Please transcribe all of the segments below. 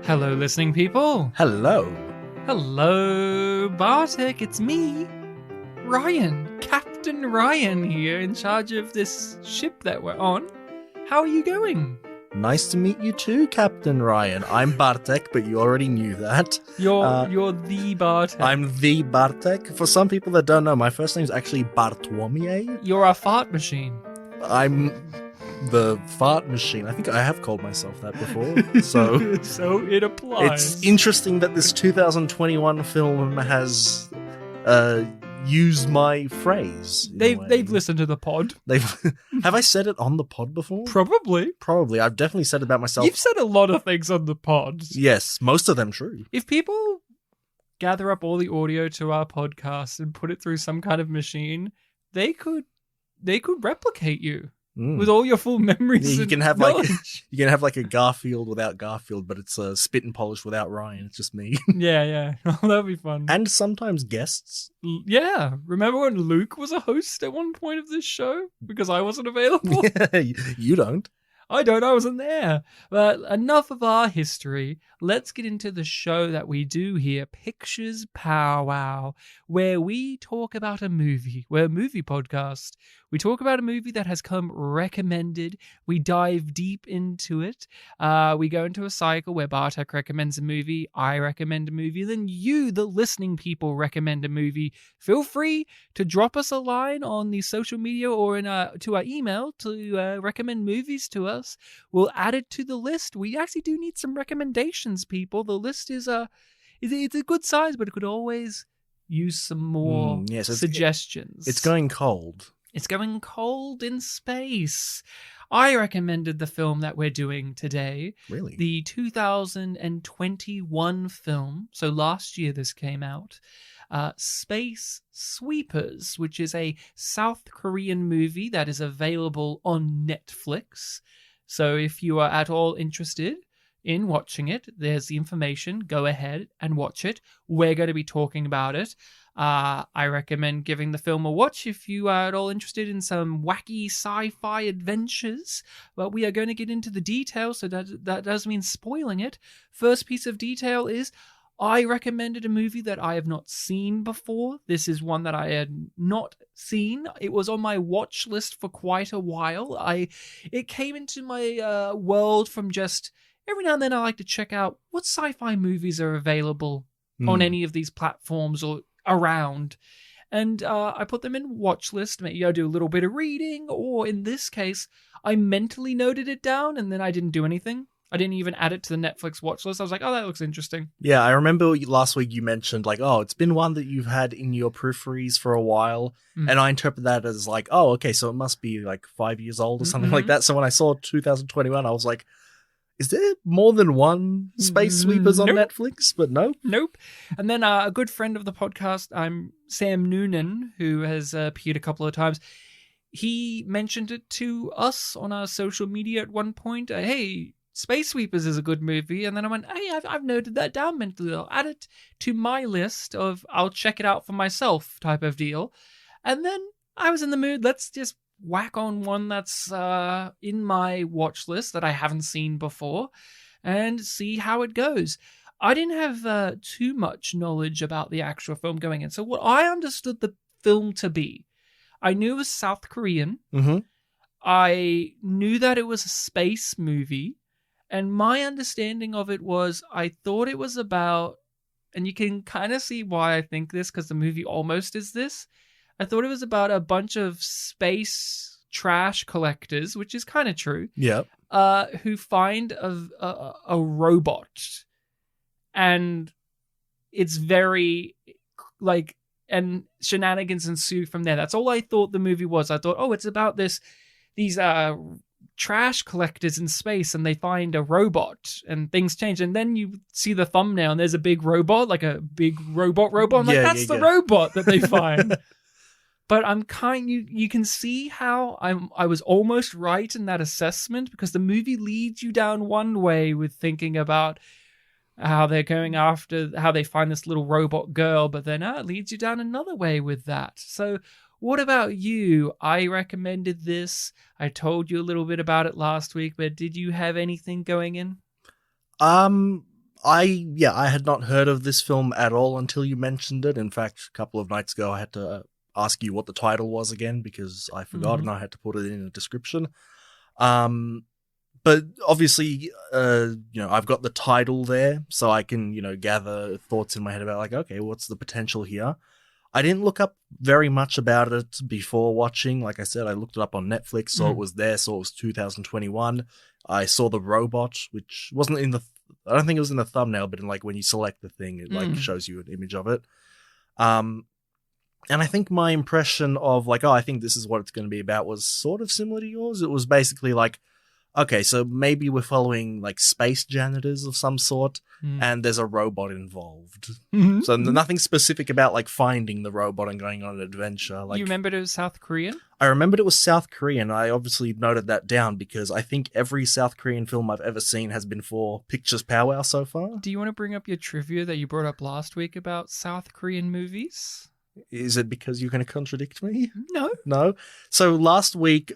Hello, listening people. Hello. Hello, Bartek. It's me, Ryan. Captain Ryan here, in charge of this ship that we're on. How are you going? Nice to meet you too, Captain Ryan. I'm Bartek, but you already knew that. You're the Bartek. I'm the Bartek. For some people that don't know, my first name is actually Bartłomiej. You're a fart machine. I'm the fart machine. I think I have called myself that before. So it applies. It's interesting that this 2021 film has used my phrase. They've listened to the pod. Have I said it on the pod before? Probably. I've definitely said it about myself. You've said a lot of things on the pod. Yes, most of them true. If people gather up all the audio to our podcast and put it through some kind of machine, they could replicate you. With all your full memories. Yeah, you can have like a Garfield without Garfield, but it's a spit and polish without Ryan. It's just me. Yeah. That'd be fun. And sometimes guests. Yeah. Remember when Luke was a host at one point of this show? Because I wasn't available? Yeah, you don't. I wasn't there. But enough of our history. Let's get into the show that we do here, Pictures Powwow, where we talk about a movie. We're a movie podcast. We talk about a movie that has come recommended. We dive deep into it. We go into a cycle where Bartek recommends a movie, I recommend a movie, then you, the listening people, recommend a movie. Feel free to drop us a line on the social media or to our email to recommend movies to us. We'll add it to the list. We actually do need some recommendations, people. The list is it's a good size, but it could always use some more suggestions. It's going cold. It's going cold in space. I recommended the film that we're doing today. Really? The 2021 film. So last year this came out. Space Sweepers, which is a South Korean movie that is available on Netflix. So if you are at all interested in watching it, there's the information. Go ahead and watch it. We're going to be talking about it. I recommend giving the film a watch if you are at all interested in some wacky sci-fi adventures. But we are going to get into the details, so that does mean spoiling it. First piece of detail is I recommended a movie that I have not seen before. This is one that I had not seen. It was on my watch list for quite a while. It came into my world from just every now and then I like to check out what sci-fi movies are available on any of these platforms or around. And I put them in watch list. Maybe I do a little bit of reading, or in this case, I mentally noted it down and then I didn't do anything. I didn't even add it to the Netflix watch list. I was like, oh, that looks interesting. Yeah, I remember last week you mentioned, like, oh, it's been one that you've had in your peripheries for a while. And I interpret that as like, oh, okay, so it must be like 5 years old or something like that. So when I saw 2021, I was like, is there more than one Space Sweepers on Netflix? But no. Nope. And then a good friend of the podcast, Sam Noonan, who has appeared a couple of times. He mentioned it to us on our social media at one point. Hey, Space Sweepers is a good movie. And then I went, hey, I've noted that down mentally. I'll add it to my list of I'll check it out for myself type of deal. And then I was in the mood. Let's just whack on one that's in my watch list that I haven't seen before and see how it goes. I didn't have too much knowledge about the actual film going in. So what I understood the film to be, I knew it was South Korean. Mm-hmm. I knew that it was a space movie. And my understanding of it was I thought it was about, and you can kind of see why I think this because the movie almost is this. I thought it was about a bunch of space trash collectors, which is kind of true. Yeah. Who find a robot, and it's very like, and shenanigans ensue from there. That's all I thought the movie was. I thought, oh, it's about these trash collectors in space, and they find a robot, and things change. And then you see the thumbnail, and there's a big robot, like a big robot. I'm like, that's the robot that they find. But you can see how I was almost right in that assessment, because the movie leads you down one way with thinking about how they're going after, how they find this little robot girl, but then it leads you down another way with that. So what about you? I recommended this. I told you a little bit about it last week, but did you have anything going in? I had not heard of this film at all until you mentioned it. In fact, a couple of nights ago, I had to ask you what the title was again because I forgot and I had to put it in a description. But obviously, I've got the title there, so I can, gather thoughts in my head about like, okay, what's the potential here? I didn't look up very much about it before watching. Like I said, I looked it up on Netflix, saw it was there, saw it was 2021. I saw the robot, which wasn't in I don't think it was in the thumbnail, but in like when you select the thing, it like shows you an image of it. And I think my impression of like, I think this is what it's going to be about was sort of similar to yours. It was basically like, okay, so maybe we're following like space janitors of some sort, and there's a robot involved. So nothing specific about like finding the robot and going on an adventure. Like, you remembered it was South Korean? I remembered it was South Korean. I obviously noted that down because I think every South Korean film I've ever seen has been for Pictures Powwow so far. Do you want to bring up your trivia that you brought up last week about South Korean movies? Is it because you're going to contradict me? No. So last week,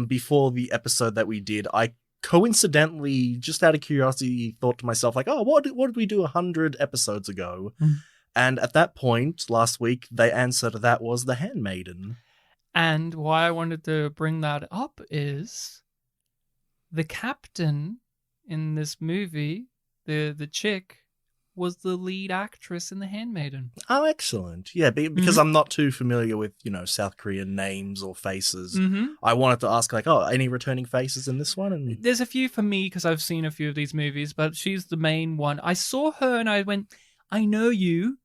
before the episode that we did, I coincidentally, just out of curiosity, thought to myself, like, what did we do 100 episodes ago? And at that point, last week, the answer to that was The Handmaiden. And why I wanted to bring that up is the captain in this movie, the chick, was the lead actress in The Handmaiden. Oh, excellent. Yeah, because I'm not too familiar with, South Korean names or faces. I wanted to ask, like, any returning faces in this one? And there's a few for me because I've seen a few of these movies, but she's the main one. I saw her and I went, I know you.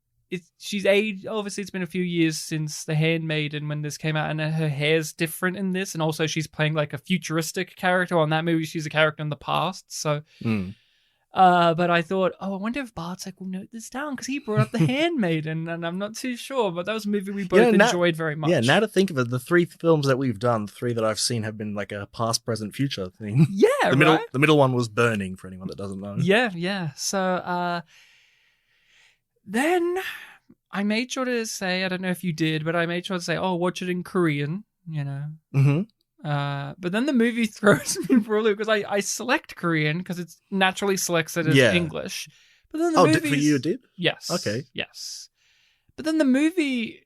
She's aged. Obviously, it's been a few years since The Handmaiden when this came out, and her hair's different in this. And also, she's playing like a futuristic character. On that movie, she's a character in the past. So... but I thought, I wonder if Bartek will note this down because he brought up The Handmaiden, and I'm not too sure. But that was a movie we both enjoyed very much. Yeah, now to think of it, the 3 films that we've done, 3 that I've seen, have been like a past, present, future thing. Yeah, the middle one was Burning, for anyone that doesn't know. Yeah. So then I made sure to say, I don't know if you did, but I made sure to say, watch it in Korean. But then the movie throws me for a loop because I select Korean because it naturally selects it as English. But then the movie for you it did? Yes. Okay. Yes. But then the movie,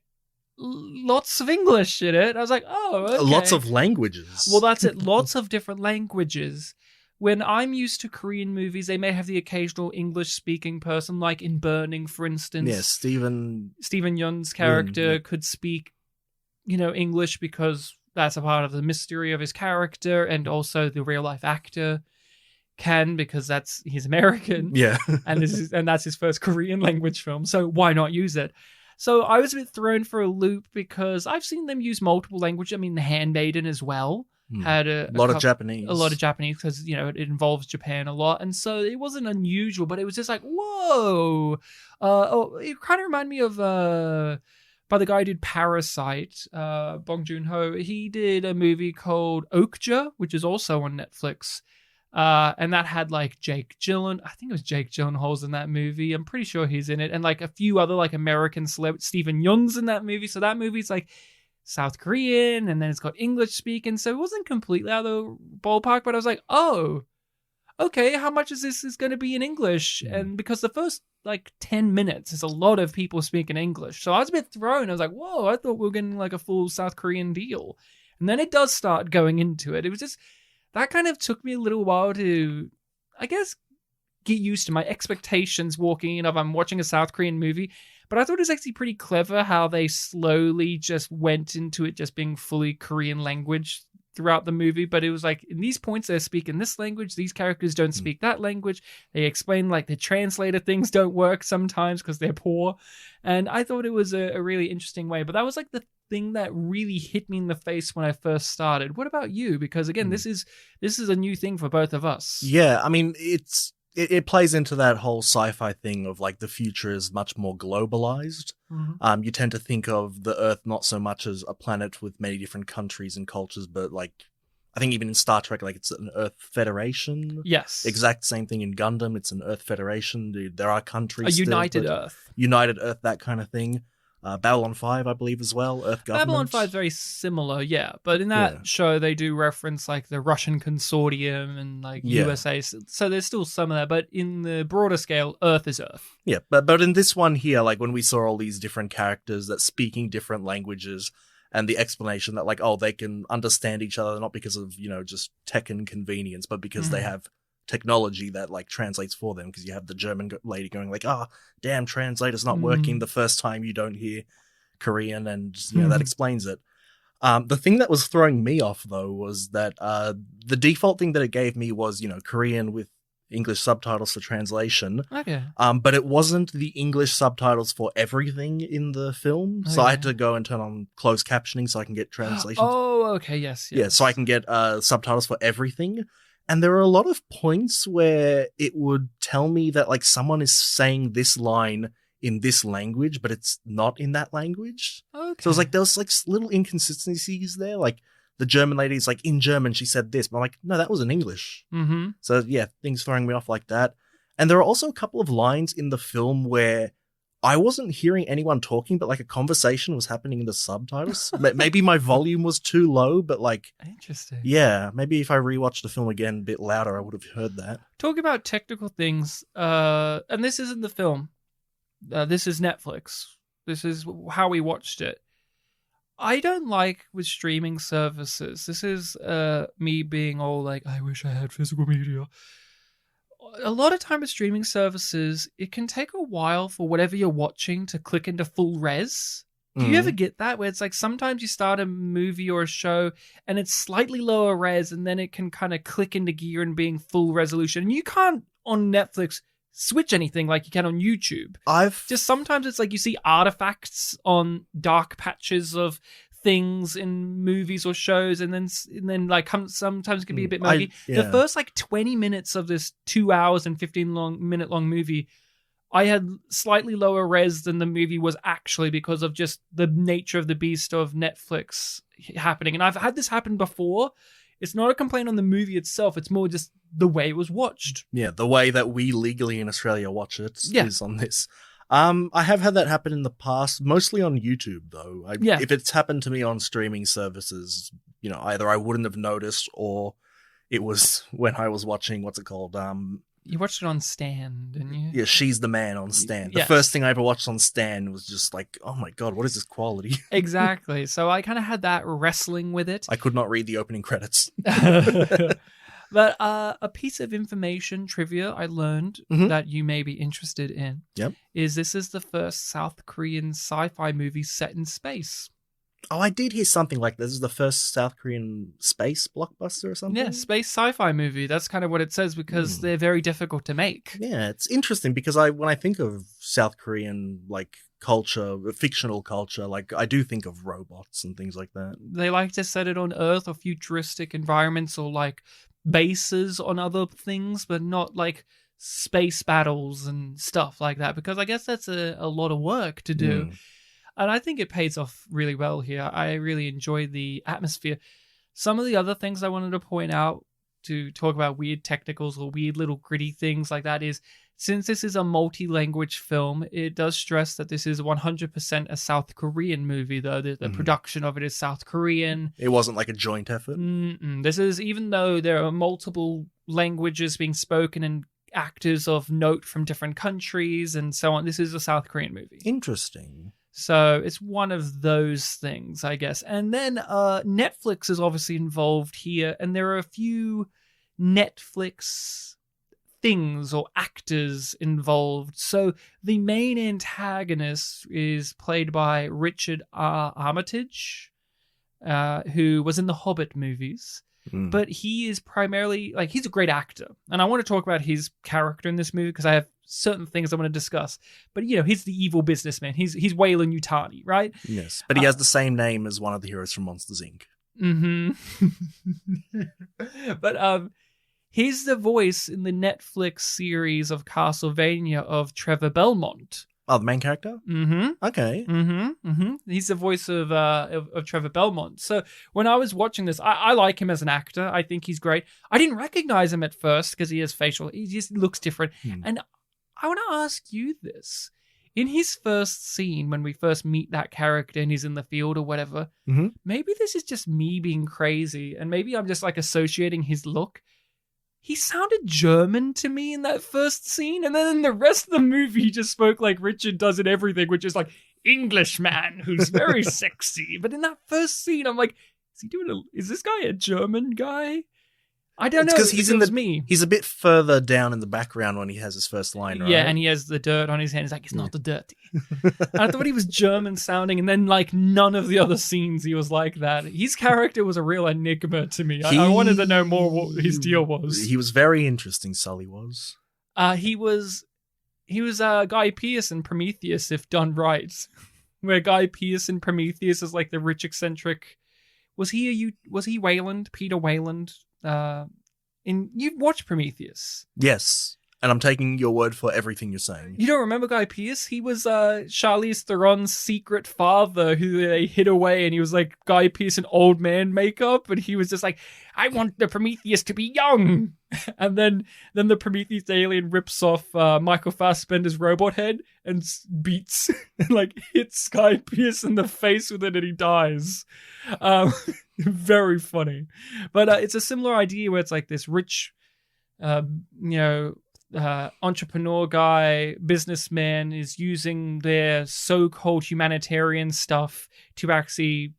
lots of English in it. I was like, okay. Lots of languages. Well, that's it. Lots of different languages. When I'm used to Korean movies, they may have the occasional English-speaking person, like in Burning, for instance. Yeah, Steven Yeun's character could speak, English because that's a part of the mystery of his character, and also the real-life actor can because he's American. Yeah, and that's his first Korean language film. So why not use it? So I was a bit thrown for a loop because I've seen them use multiple languages. I mean, The Handmaiden as well had a lot of Japanese. A lot of Japanese because it involves Japan a lot, and so it wasn't unusual, but it was just like whoa. It kind of reminded me of by the guy who did Parasite, Bong Joon-ho. He did a movie called Okja, which is also on Netflix. And that had like Jake Gyllenhaal. I think it was Jake Gyllenhaal's in that movie. I'm pretty sure he's in it. And like a few other like American celebrities. Steven Yeun's in that movie. So that movie's like South Korean and then it's got English speaking. So it wasn't completely out of the ballpark, but I was like, okay, how much is this going to be in English? And because the first like 10 minutes is a lot of people speaking English. So I was a bit thrown. I was like, whoa, I thought we were getting like a full South Korean deal. And then it does start going into it. It was just, that kind of took me a little while to, I guess, get used to my expectations walking in of I'm watching a South Korean movie. But I thought it was actually pretty clever how they slowly just went into it just being fully Korean language throughout the movie. But it was like, in these points, they're speaking this language. These characters don't speak that language. They explain like the translator things don't work sometimes because they're poor. And I thought it was a really interesting way. But that was like the thing that really hit me in the face when I first started. What about you? Because again, this is a new thing for both of us. Yeah, I mean, it plays into that whole sci-fi thing of like the future is much more globalized. You tend to think of the Earth not so much as a planet with many different countries and cultures, but like I think even in Star Trek, like it's an Earth Federation. Yes. Exact same thing in Gundam. It's an Earth Federation. There are countries. A United Earth. United Earth, that kind of thing. Babylon 5, I believe, as well. Earth Government. Babylon 5 is very similar, yeah. But in that show, they do reference like the Russian consortium and like USA. So there's still some of that. But in the broader scale, Earth is Earth. Yeah, but in this one here, like when we saw all these different characters that speaking different languages and the explanation that like, oh, they can understand each other not because of, just tech and convenience, but because they have technology that like translates for them, because you have the German lady going like, damn, translator's not working the first time you don't hear Korean, and that explains it. The thing that was throwing me off though was that the default thing that it gave me was Korean with English subtitles for translation. Okay. But it wasn't the English subtitles for everything in the film, so I had to go and turn on closed captioning so I can get translations. Oh, okay, yes. Yeah, so I can get subtitles for everything. And there are a lot of points where it would tell me that like someone is saying this line in this language, but it's not in that language. Okay. So it was like there was like little inconsistencies there. Like the German lady's like, in German she said this, but I'm like, no, that was in English. Mm-hmm. So yeah, things throwing me off like that. And there are also a couple of lines in the film where I wasn't hearing anyone talking, but like a conversation was happening in the subtitles. Maybe my volume was too low, but like... Interesting. Yeah, maybe if I rewatched the film again a bit louder, I would have heard that. Talk about technical things, and this isn't the film. This is Netflix. This is how we watched it. I don't like with streaming services. This is me being all like, I wish I had physical media. A lot of time with streaming services, it can take a while for whatever you're watching to click into full res. Do you ever get that? Where it's like sometimes you start a movie or a show and it's slightly lower res and then it can kind of click into gear and being full resolution. And you can't on Netflix switch anything like you can on YouTube. Just sometimes it's like you see artifacts on dark patches of things in movies or shows, and then like sometimes it can be a bit muggy. The first like 20 minutes of this 2 hours and 15-minute long movie, I had slightly lower res than the movie was actually because of just the nature of the beast of Netflix happening. And I've had this happen before. It's not a complaint on the movie itself. It's more just the way it was watched. Yeah, the way that we legally in Australia watch it is on this. I have had that happen in the past, mostly on YouTube, though. If it's happened to me on streaming services, either I wouldn't have noticed or it was when I was watching, what's it called? You watched it on Stan, didn't you? Yeah, She's the Man on Stan. The first thing I ever watched on Stan was just like, oh my God, what is this quality? Exactly. So I kind of had that wrestling with it. I could not read the opening credits. But a piece of information, trivia, I learned that you may be interested in is this is the first South Korean sci-fi movie set in space. Oh, I did hear something like this is the first South Korean space blockbuster or something? Yeah, space sci-fi movie. That's kind of what it says because they're very difficult to make. Yeah, it's interesting because when I think of South Korean, like, culture, fictional culture, like, I do think of robots and things like that. They like to set it on Earth or futuristic environments or, like, bases on other things, but not, like, space battles and stuff like that because I guess that's a lot of work to do. And I think it pays off really well here. I really enjoy the atmosphere. Some of the other things I wanted to point out to talk about weird technicals or weird little gritty things like that is, since this is a multi-language film, it does stress that this is 100% a South Korean movie, though. The production of it is South Korean. It wasn't like a joint effort? This is, even though there are multiple languages being spoken and actors of note from different countries and so on, this is a South Korean movie. Interesting. So it's one of those things, I guess. And then Netflix is obviously involved here, and there are a few Netflix things or actors involved. So the main antagonist is played by Richard Armitage, who was in the Hobbit movies. But he is primarily, like, he's a great actor. And I want to talk about his character in this movie because I have certain things I want to discuss. But, he's the evil businessman. He's Weyland Yutani, right? Yes, but he has the same name as one of the heroes from Monsters, Inc. But he's the voice in the Netflix series of Castlevania of Trevor Belmont. Oh, the main character? Okay. He's the voice of Trevor Belmont. So when I was watching this, I like him as an actor. I think he's great. I didn't recognize him at first because he just looks different. And I want to ask you this. in his first scene, when we first meet that character and he's in the field or whatever, maybe this is just me being crazy, and maybe I'm just like associating his look. He sounded German to me in that first scene, and then in the rest of the movie, he just spoke like Richard does in everything, which is like Englishman who's very sexy. But in that first scene, I'm like, is this guy a German guy? I don't know. Because he's me. He's a bit further down in the background when he has his first line, right? Yeah, and he has the dirt on his hand. He's like, it's not the dirty. I thought he was German sounding, and then like none of the other scenes he was like that. His character was a real enigma to me. I wanted to know more what his deal was. He was very interesting, Sully was. He was Guy Pearce in Prometheus, if done right. Where Guy Pearce in Prometheus is like the rich eccentric. Was he Wayland? Peter Wayland? You've watched Prometheus. Yes. And I'm taking your word for everything you're saying. You don't remember Guy Pearce? He was Charlize Theron's secret father who they hid away, and he was like Guy Pearce in old man makeup, and he was just like, I want the Prometheus to be young. And then the Prometheus alien rips off Michael Fassbender's robot head and beats and like hits Guy Pearce in the face with it, and he dies. Very funny. But it's a similar idea where it's like this rich, entrepreneur guy, businessman is using their so-called humanitarian stuff to actually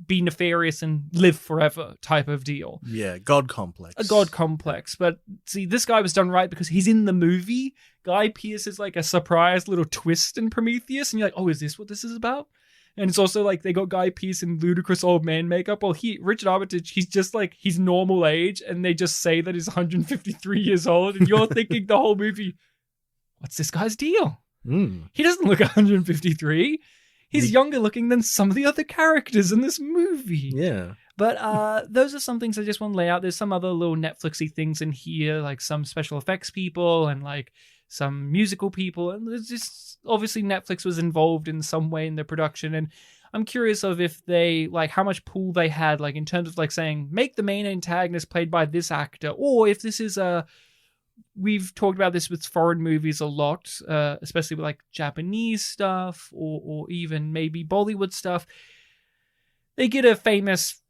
be nefarious and live forever type of deal. Yeah, God complex. A God complex. But see, this guy was done right because he's in the movie. Guy Pearce is like a surprise little twist in Prometheus, and you're like, oh, is this what this is about? And it's also like they got Guy Pearce in ludicrous old man makeup. Well, Richard Armitage, he's just like he's normal age, and they just say that he's 153 years old, and you're thinking the whole movie, what's this guy's deal? He doesn't look 153. He's younger looking than some of the other characters in this movie. Yeah. But those are some things I just want to lay out. There's some other little Netflixy things in here, like some special effects people and like some musical people. And there's just obviously Netflix was involved in some way in the production. And I'm curious of if they like how much pull they had, like in terms of like saying make the main antagonist played by this actor, or if this is we've talked about this with foreign movies a lot, especially with like Japanese stuff or even maybe Bollywood stuff. They get a famous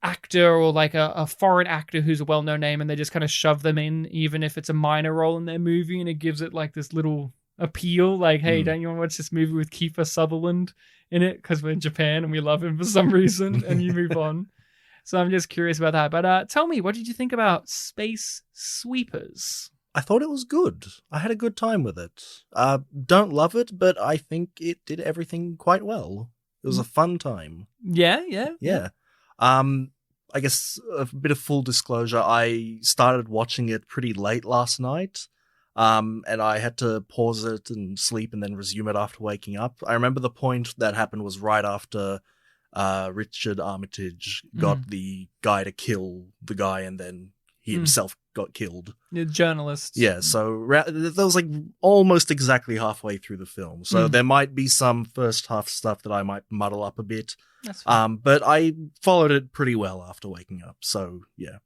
actor or like a foreign actor who's a well-known name, and they just kind of shove them in, even if it's a minor role in their movie, and it gives it like this little appeal. Like, hey, don't you want to watch this movie with Kiefer Sutherland in it? Because we're in Japan and we love him for some reason, and you move on. So I'm just curious about that. But tell me, what did you think about Space Sweepers? I thought it was good. I had a good time with it. Don't love it, but I think it did everything quite well. It was a fun time. Yeah. I guess a bit of full disclosure, I started watching it pretty late last night. And I had to pause it and sleep and then resume it after waking up. I remember the point that happened was right after Richard Armitage got the guy to kill the guy, and then he himself got killed. The journalist. Yeah, so that was like almost exactly halfway through the film. So there might be some first half stuff that I might muddle up a bit. That's fine. But I followed it pretty well after waking up. So yeah.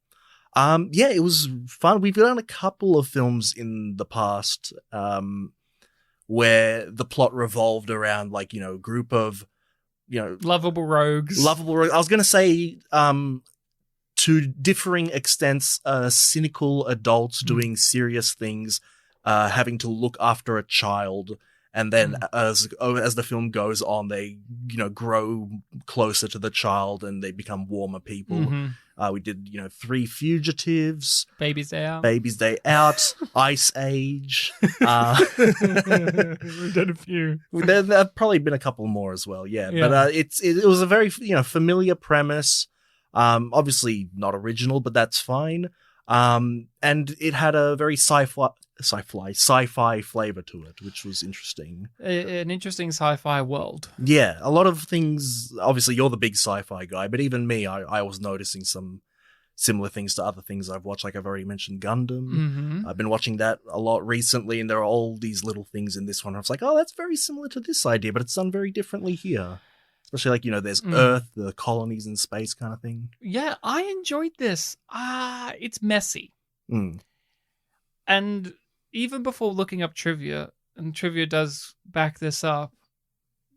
It was fun. We've done a couple of films in the past where the plot revolved around like, a group of lovable rogues. I was going to say, to differing extents, cynical adults doing serious things, having to look after a child. And then as the film goes on, they, grow closer to the child and they become warmer people. We did, 3 Fugitives. Baby's Day Out. Ice Age. We've done a few. There have probably been a couple more as well, yeah. But it was a very, familiar premise. Obviously not original, but that's fine. And it had a very sci-fi flavor to it, which was interesting. An interesting sci-fi world. Yeah, a lot of things. Obviously, you're the big sci-fi guy, but even me, I was noticing some similar things to other things I've watched. Like I've already mentioned Gundam. I've been watching that a lot recently, and there are all these little things in this one. I was like, oh, that's very similar to this idea, but it's done very differently here. Especially like, there's Earth, the colonies in space kind of thing. Yeah, I enjoyed this. It's messy. And even before looking up trivia, and trivia does back this up,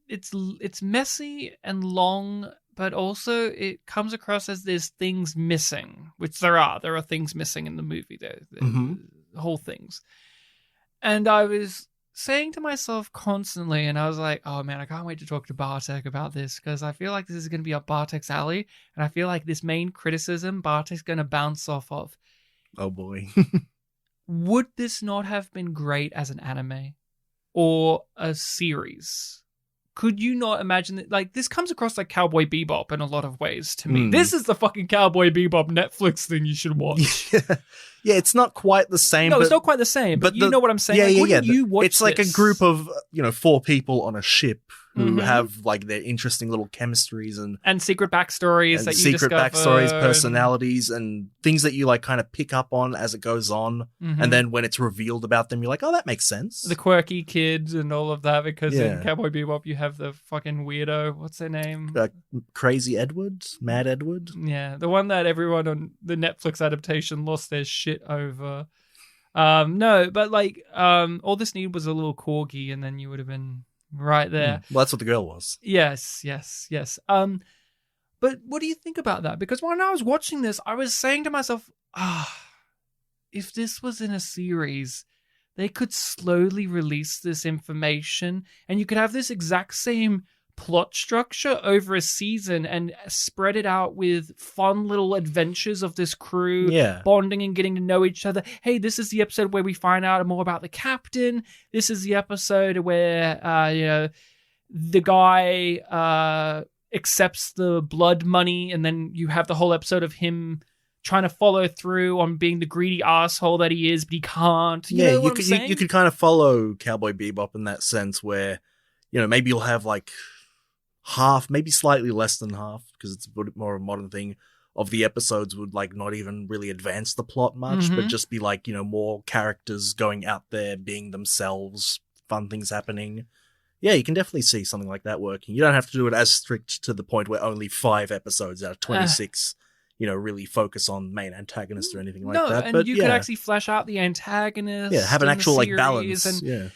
it's messy and long, but also it comes across as there's things missing, which there are. There are things missing in the movie. There, whole things. And I was saying to myself constantly, and I was like, oh man, I can't wait to talk to Bartek about this, because I feel like this is going to be up Bartek's alley, and I feel like this main criticism Bartek's going to bounce off of. Oh boy. Would this not have been great as an anime or a series? Could you not imagine that? Like, this comes across like Cowboy Bebop in a lot of ways to me. This is the fucking Cowboy Bebop Netflix thing you should watch. Yeah, it's not quite the same. No, it's not quite the same, but you know what I'm saying? You watch it's like a group of, 4 people on a ship who have like their interesting little chemistries and secret backstories that you discover. Backstories, personalities, and things that you like kind of pick up on as it goes on. And then when it's revealed about them, you're like, oh, that makes sense. The quirky kids and all of that, because in Cowboy Bebop you have the fucking weirdo. What's their name? Crazy Edward? Mad Edward? Yeah, the one that everyone on the Netflix adaptation lost their shit over. No, but like, all this needed was a little corgi, and then you would have been right there. Well, that's what the girl was. Yes. But what do you think about that? Because when I was watching this, I was saying to myself, if this was in a series, they could slowly release this information, and you could have this exact same plot structure over a season and spread it out with fun little adventures of this crew bonding and getting to know each other. Hey, this is the episode where we find out more about the captain. This is the episode where the guy accepts the blood money, and then you have the whole episode of him trying to follow through on being the greedy asshole that he is, but he can't. You could kind of follow Cowboy Bebop in that sense where, maybe you'll have like half, maybe slightly less than half, because it's a bit more of a modern thing, of the episodes would like not even really advance the plot much, but just be like, more characters going out there being themselves, fun things happening. Yeah, you can definitely see something like that working. You don't have to do it as strict to the point where only 5 episodes out of 26 really focus on main antagonist or anything like that. And you could actually flesh out the antagonist. Yeah, have an actual like balance. And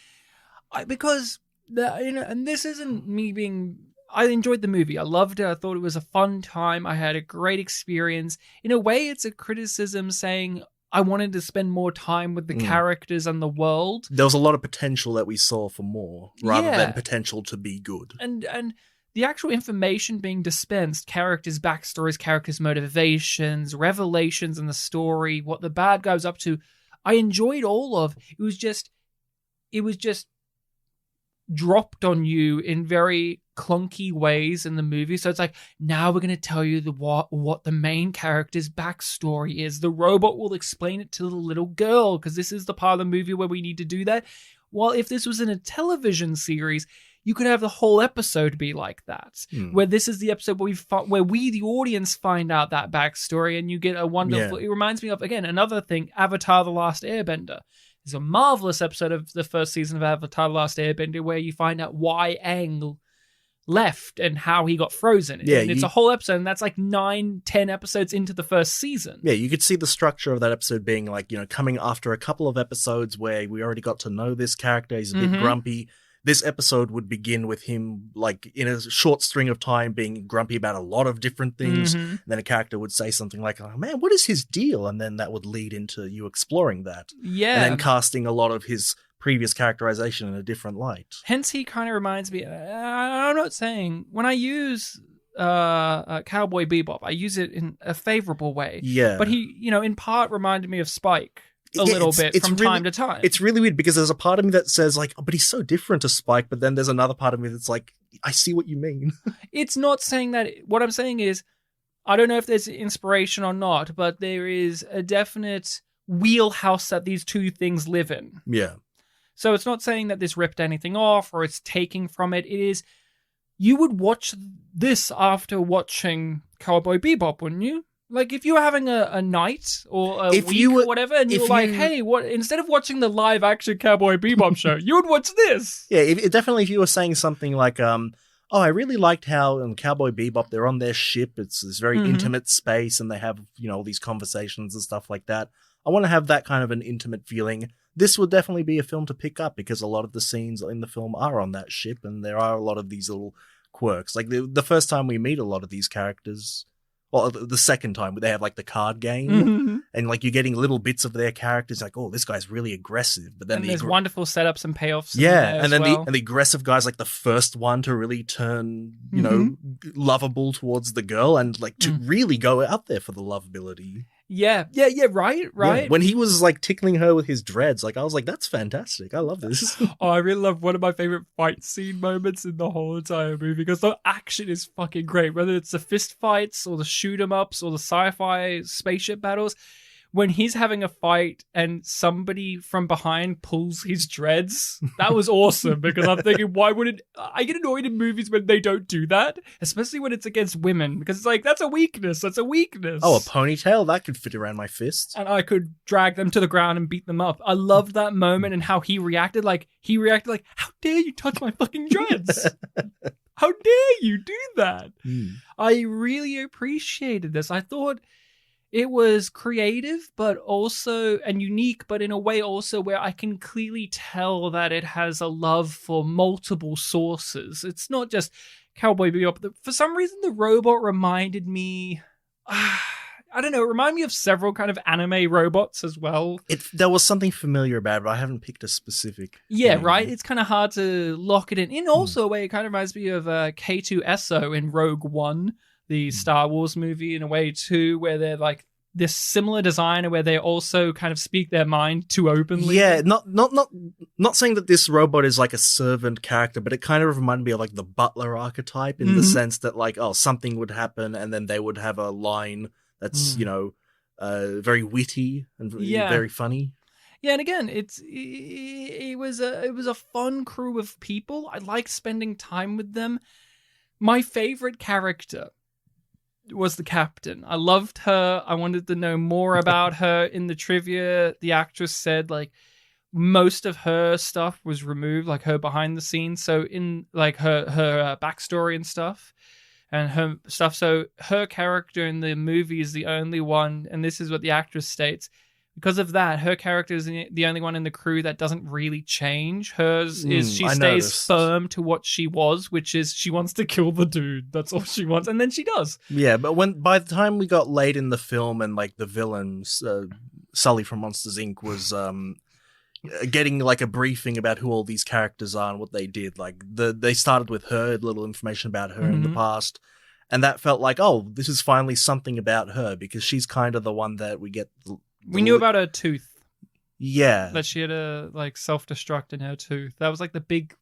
because and this isn't me being. I enjoyed the movie. I loved it. I thought it was a fun time. I had a great experience. In a way, it's a criticism saying I wanted to spend more time with the characters and the world. There was a lot of potential that we saw for more, rather than potential to be good. And the actual information being dispensed, characters' backstories, characters' motivations, revelations in the story, what the bad guy was up to, I enjoyed all of. It was just dropped on you in very clunky ways in the movie. So it's like, now we're going to tell you what the main character's backstory is. The robot will explain it to the little girl, because this is the part of the movie where we need to do that. Well, if this was in a television series, you could have the whole episode be like that, where this is the episode where we, the audience, find out that backstory, and you get a wonderful... It reminds me of, again, another thing, Avatar: The Last Airbender. There's a marvelous episode of the first season of Avatar: The Last Airbender where you find out why Aang left and how he got frozen. Yeah, and it's a whole episode, and that's like 9-10 episodes into the first season. Yeah, you could see the structure of that episode being like, coming after a couple of episodes where we already got to know this character. He's a bit grumpy. This episode would begin with him, like, in a short string of time being grumpy about a lot of different things. And then a character would say something like, oh, man, what is his deal? And then that would lead into you exploring that. Yeah. And then casting a lot of his previous characterization in a different light. Hence, he kind of reminds me, I'm not saying, when I use Cowboy Bebop, I use it in a favorable way. Yeah. But he, in part reminded me of Spike. A little bit from time to time. It's really weird because there's a part of me that says like, oh, but he's so different to Spike, but then there's another part of me that's like, I see what you mean. It's not saying that. What I'm saying is, I don't know if there's inspiration or not, but there is a definite wheelhouse that these two things live in. Yeah. So it's not saying that this ripped anything off or it's taking from it. It is, you would watch this after watching Cowboy Bebop, wouldn't you? Like, if you were having a night or a week or whatever, and you were like, hey, what? Instead of watching the live-action Cowboy Bebop show, you would watch this. Yeah, definitely if you were saying something like, oh, I really liked how in Cowboy Bebop, they're on their ship. It's this very Mhm. intimate space and they have, all these conversations and stuff like that. I want to have that kind of an intimate feeling. This would definitely be a film to pick up because a lot of the scenes in the film are on that ship and there are a lot of these little quirks. Like the first time we meet a lot of these characters, well, the second time they have like the card game Mhm. and like you're getting little bits of their characters like, oh, this guy's really aggressive. But then And there's wonderful setups and payoffs. in yeah, there and as then well. the aggressive guy's like the first one to really turn, Mhm. lovable towards the girl and like to really go out there for the lovability. Yeah, right. Yeah, when he was like tickling her with his dreads, like I was like, that's fantastic. I love this. Oh, I really love one of my favorite fight scene moments in the whole entire movie because the action is fucking great. Whether it's the fist fights or the shoot 'em ups or the sci-fi spaceship battles, when he's having a fight and somebody from behind pulls his dreads, that was awesome because I'm thinking, why wouldn't I get annoyed in movies when they don't do that, especially when it's against women because it's like that's a weakness. That's a weakness. Oh, a ponytail that could fit around my fist. And I could drag them to the ground and beat them up. I loved that moment and how he reacted. Like, how dare you touch my fucking dreads? How dare you do that? I really appreciated this. I thought it was creative, but also, and unique, but in a way also where I can clearly tell that it has a love for multiple sources. It's not just Cowboy Bebop. For some reason, the robot reminded me... I don't know, it reminded me of several kind of anime robots as well. There was something familiar about it, but I haven't picked a specific. Yeah, thing. right? It's kind of hard to lock it in. In also a way, it kind of reminds me of K2SO in Rogue One, the Star Wars movie, in a way too, where they're like this similar design where they also kind of speak their mind too openly. Yeah, not saying that this robot is like a servant character, but it kind of reminded me of like the butler archetype in the sense that like, oh, something would happen and then they would have a line that's, very witty and very funny. Yeah, and again, it was a fun crew of people. I liked spending time with them. My favorite character was the captain. I loved her. I wanted to know more about her. In the trivia, the actress said like most of her stuff was removed, like her behind the scenes. So in like her backstory and stuff. And her stuff. So her character in the movie is the only one, and this is what the actress states. Because of that, her character is the only one in the crew that doesn't really change. Hers is she stays firm to what she was, which is she wants to kill the dude. That's all she wants, and then she does. Yeah, but by the time we got late in the film and like the villains, Sully from Monsters Inc. was getting like a briefing about who all these characters are and what they did. Like they started with her, little information about her in the past, and that felt like, oh, this is finally something about her because she's kind of the one that we get. We knew about her tooth. Yeah, that she had a like self-destruct in her tooth. That was like the big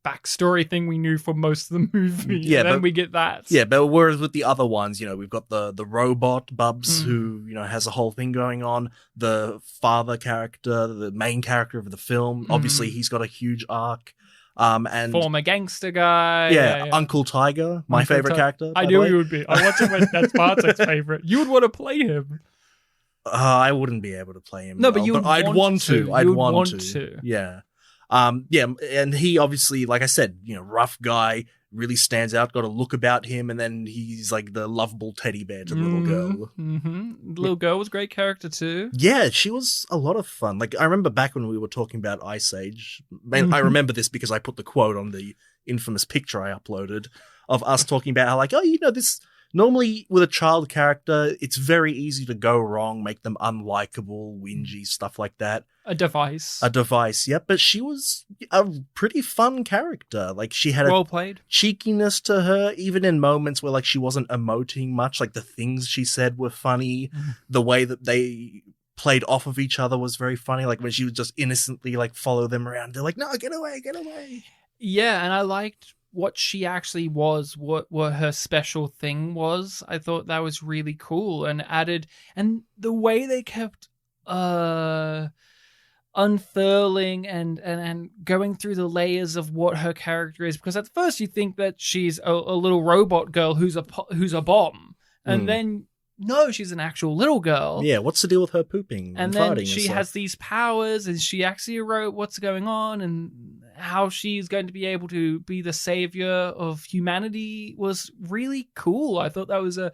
backstory thing we knew for most of the movie. Yeah, and then we get that. Yeah, but whereas with the other ones, we've got the robot Bubs who has a whole thing going on. The father character, the main character of the film, obviously he's got a huge arc. And former gangster guy. Yeah. Uncle Tiger, my favorite character. I knew he would be. I watched him when that's Bartek's favorite. You would want to play him. I wouldn't be able to play him. No, but I'd want to. I'd want to. Yeah. And he obviously, like I said, rough guy, really stands out, got a look about him, and then he's like the lovable teddy bear to the little girl. The little girl was a great character too. Yeah, she was a lot of fun. Like, I remember back when we were talking about Ice Age, I remember this because I put the quote on the infamous picture I uploaded of us talking about how like, oh, this... Normally, with a child character, it's very easy to go wrong, make them unlikable, whingy, stuff like that. A device, yep. But she was a pretty fun character. Like, she had well played cheekiness to her, even in moments where, like, she wasn't emoting much. Like, the things she said were funny. The way that they played off of each other was very funny. Like, when she would just innocently, like, follow them around. They're like, no, get away, get away. Yeah, and I liked what she actually was, what her special thing was. I thought that was really cool and added, and the way they kept unfurling and going through the layers of what her character is, because at first you think that she's a little robot girl who's a bomb, and then no, she's an actual little girl. Yeah, what's the deal with her pooping and then farting she and has these powers, and she actually wrote what's going on, and how she's going to be able to be the savior of humanity was really cool. I thought that was a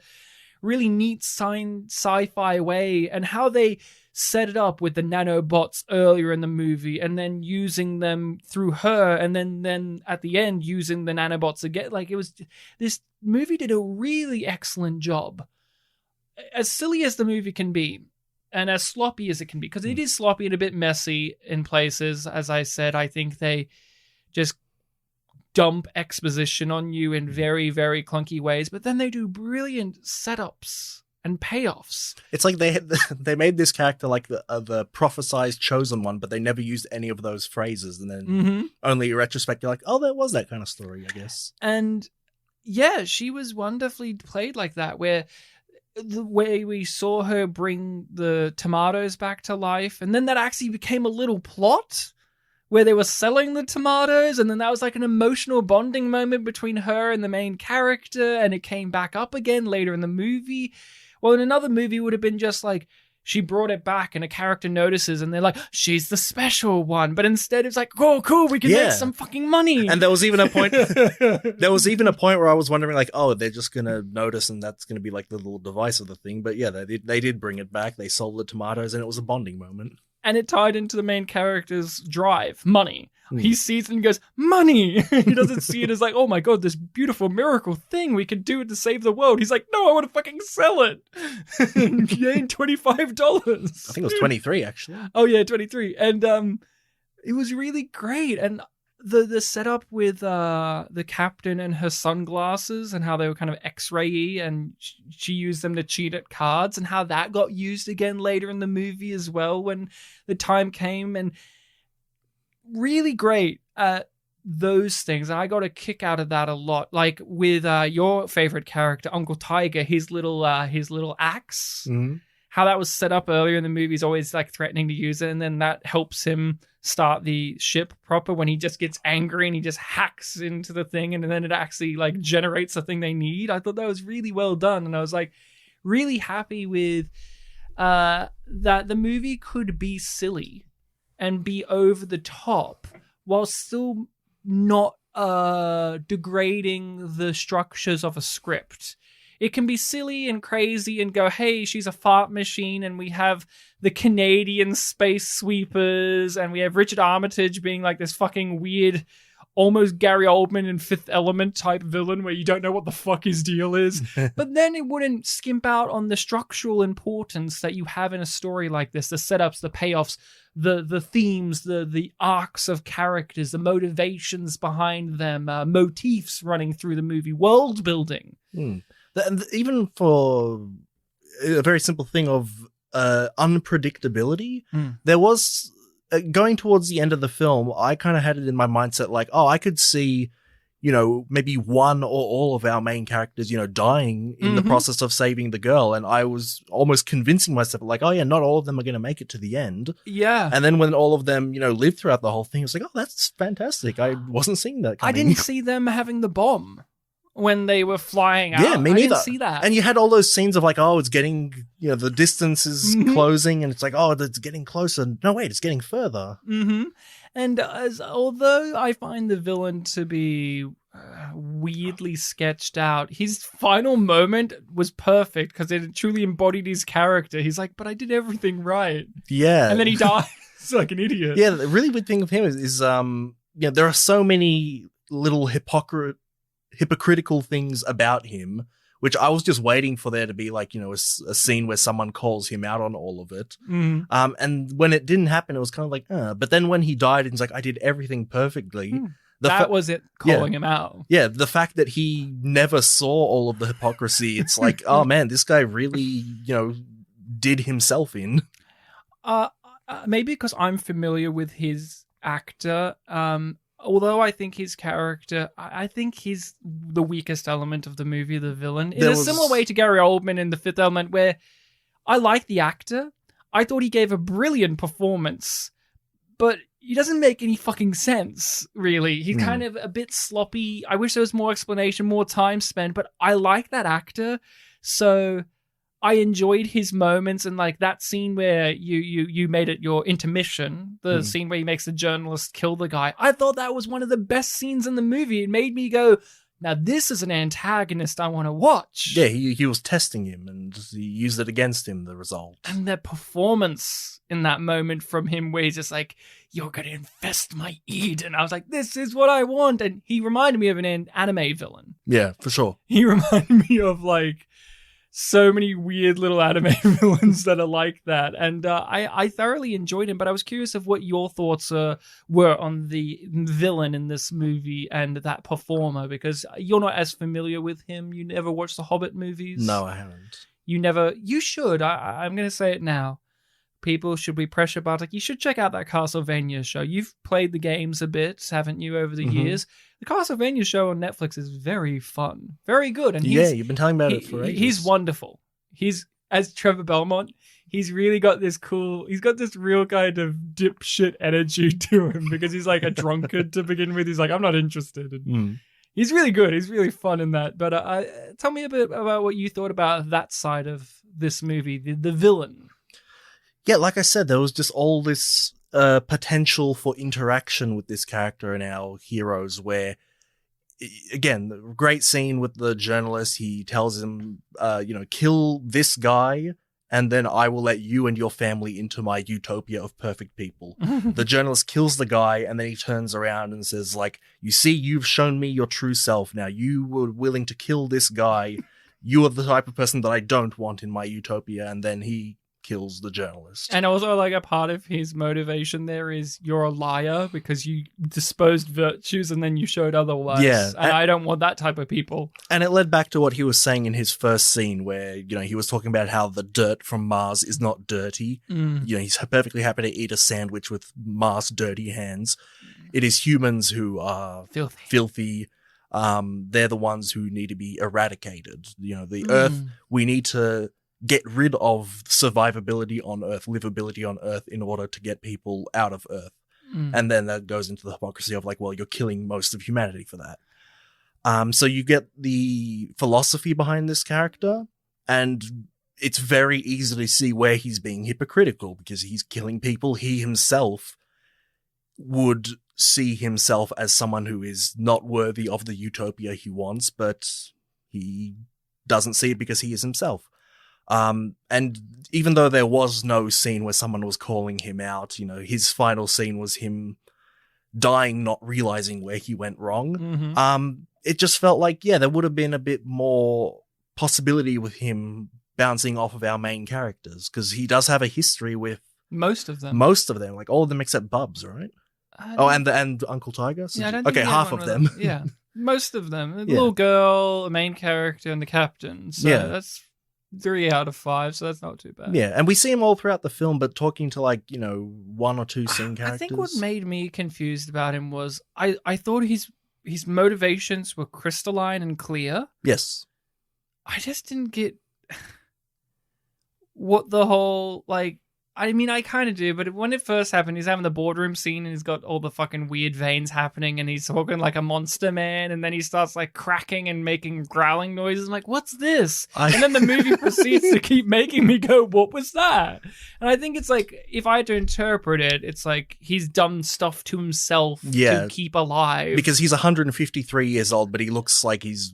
really neat sci-fi way, and how they set it up with the nanobots earlier in the movie and then using them through her, and then at the end using the nanobots again. Like, it was, this movie did a really excellent job. As silly as the movie can be, and as sloppy as it can be, because it is sloppy and a bit messy in places. As I said, I think they just dump exposition on you in very, very clunky ways, but then they do brilliant setups and payoffs. It's like they made this character like the prophesized chosen one, but they never used any of those phrases, and then only in retrospect you're like, oh, there was that kind of story, I guess. And yeah, she was wonderfully played like that, where the way we saw her bring the tomatoes back to life, and then that actually became a little plot where they were selling the tomatoes, and then that was like an emotional bonding moment between her and the main character, and it came back up again later in the movie. Well, in another movie, it would have been just like, she brought it back and a character notices and they're like, she's the special one. But instead it's like, oh, cool, we can make some fucking money. And there was even a point where I was wondering like, oh, they're just going to notice and that's going to be like the little device of the thing. But yeah, they did bring it back. They sold the tomatoes and it was a bonding moment. And it tied into the main character's drive, money. He sees it and goes, money. He doesn't see it as like, oh my God, this beautiful miracle thing. We can do it to save the world. He's like, no, I want to fucking sell it. Yay, $25. I think it was 23 actually. Oh yeah, 23. And it was really great. And the setup with the captain and her sunglasses and how they were kind of X-ray-y, and she used them to cheat at cards, and how that got used again later in the movie as well when the time came. And really great at those things. And I got a kick out of that a lot. Like with your favorite character, Uncle Tiger, his little axe. Mm-hmm. How that was set up earlier in the movie is always like threatening to use it, and then that helps him start the ship proper when he just gets angry and he just hacks into the thing, and then it actually like generates the thing they need. I thought that was really well done, and I was like really happy with that the movie could be silly and be over the top while still not degrading the structures of a script. It can be silly and crazy and go, hey, she's a fart machine, and we have the Canadian space sweepers, and we have Richard Armitage being like this fucking weird, almost Gary Oldman in Fifth Element type villain where you don't know what the fuck his deal is. But then it wouldn't skimp out on the structural importance that you have in a story like this, the setups, the payoffs, the themes, the arcs of characters, the motivations behind them, motifs running through the movie, world building. And even for a very simple thing of unpredictability, there was, going towards the end of the film, I kind of had it in my mindset like, oh, I could see, maybe one or all of our main characters, dying in the process of saving the girl. And I was almost convincing myself like, oh yeah, not all of them are going to make it to the end. Yeah. And then when all of them, lived throughout the whole thing, I was like, oh, that's fantastic. I wasn't seeing that coming. I didn't see them having the bomb when they were flying out. Yeah, me neither. I didn't see that. And you had all those scenes of like, oh, it's getting, the distance is closing, and it's like, oh, it's getting closer. No, wait, it's getting further. And although I find the villain to be weirdly sketched out, his final moment was perfect because it truly embodied his character. He's like, but I did everything right. Yeah. And then he dies like an idiot. Yeah, the really weird thing of him is there are so many little hypocritical things about him, which I was just waiting for there to be like, a scene where someone calls him out on all of it. And when it didn't happen, it was kind of like, but then when he died, it's like, I did everything perfectly. That was it calling him out. Yeah. The fact that he never saw all of the hypocrisy, it's like, oh man, this guy really, did himself in. Maybe because I'm familiar with his actor, although I think his character, I think he's the weakest element of the movie, the villain. In a similar way to Gary Oldman in The Fifth Element, where I like the actor. I thought he gave a brilliant performance, but he doesn't make any fucking sense, really. He's kind of a bit sloppy. I wish there was more explanation, more time spent, but I like that actor. So I enjoyed his moments, and like that scene where you made it your intermission, the scene where he makes the journalist kill the guy. I thought that was one of the best scenes in the movie. It made me go, now this is an antagonist I want to watch. Yeah, he was testing him, and he used it against him, the result. And the performance in that moment from him where he's just like, you're going to infest my Eden. I was like, this is what I want. And he reminded me of an anime villain. Yeah, for sure. He reminded me of like so many weird little anime villains that are like that. And I thoroughly enjoyed him, but I was curious of what your thoughts were on the villain in this movie and that performer, because you're not as familiar with him. You never watched the Hobbit movies? No, I haven't. You should. I'm going to say it now. People should be pressure button. You should check out that Castlevania show. You've played the games a bit, haven't you, over the years? The Castlevania show on Netflix is very fun, very good. And you've been telling about it for ages. He's wonderful. He's, as Trevor Belmont, he's really got this he's got this real kind of dipshit energy to him, because he's like a drunkard to begin with. He's like, I'm not interested. And he's really good. He's really fun in that. But tell me a bit about what you thought about that side of this movie, the villain. Yeah, like I said, there was just all this potential for interaction with this character and our heroes where, again, the great scene with the journalist. He tells him, kill this guy, and then I will let you and your family into my utopia of perfect people. The journalist kills the guy, and then he turns around and says, like, you see, you've shown me your true self now. You were willing to kill this guy. You are the type of person that I don't want in my utopia. And then he kills the journalist. And also, like, a part of his motivation there is you're a liar because you disposed virtues and then you showed otherwise. Yeah. And I don't want that type of people. And it led back to what he was saying in his first scene where, he was talking about how the dirt from Mars is not dirty. He's perfectly happy to eat a sandwich with Mars dirty hands. It is humans who are filthy. They're the ones who need to be eradicated. The Earth, we need to get rid of survivability on Earth, livability on Earth in order to get people out of Earth. And then that goes into the hypocrisy of like, well, you're killing most of humanity for that. So you get the philosophy behind this character, and it's very easy to see where he's being hypocritical because he's killing people. He himself would see himself as someone who is not worthy of the utopia he wants, but he doesn't see it because he is himself. And even though there was no scene where someone was calling him out, his final scene was him dying, not realizing where he went wrong. It just felt like, there would have been a bit more possibility with him bouncing off of our main characters, because he does have a history with most of them, like all of them except Bubs, right? And Uncle Tiger? Yeah, I don't think half of them. Yeah, most of them. The little girl, the main character, and the captain. So that's 3 out of 5, so that's not too bad. Yeah, and we see him all throughout the film, but talking to one or two scene characters. I think what made me confused about him was I thought his motivations were crystalline and clear. Yes. I just didn't get what the whole, I mean, I kind of do, but when it first happened, he's having the boardroom scene and he's got all the fucking weird veins happening and he's talking like a monster man, and then he starts cracking and making growling noises. I'm like, what's this? And then the movie proceeds to keep making me go, what was that? And I think it's if I had to interpret it, it's he's done stuff to himself to keep alive. Because he's 153 years old, but he looks like he's,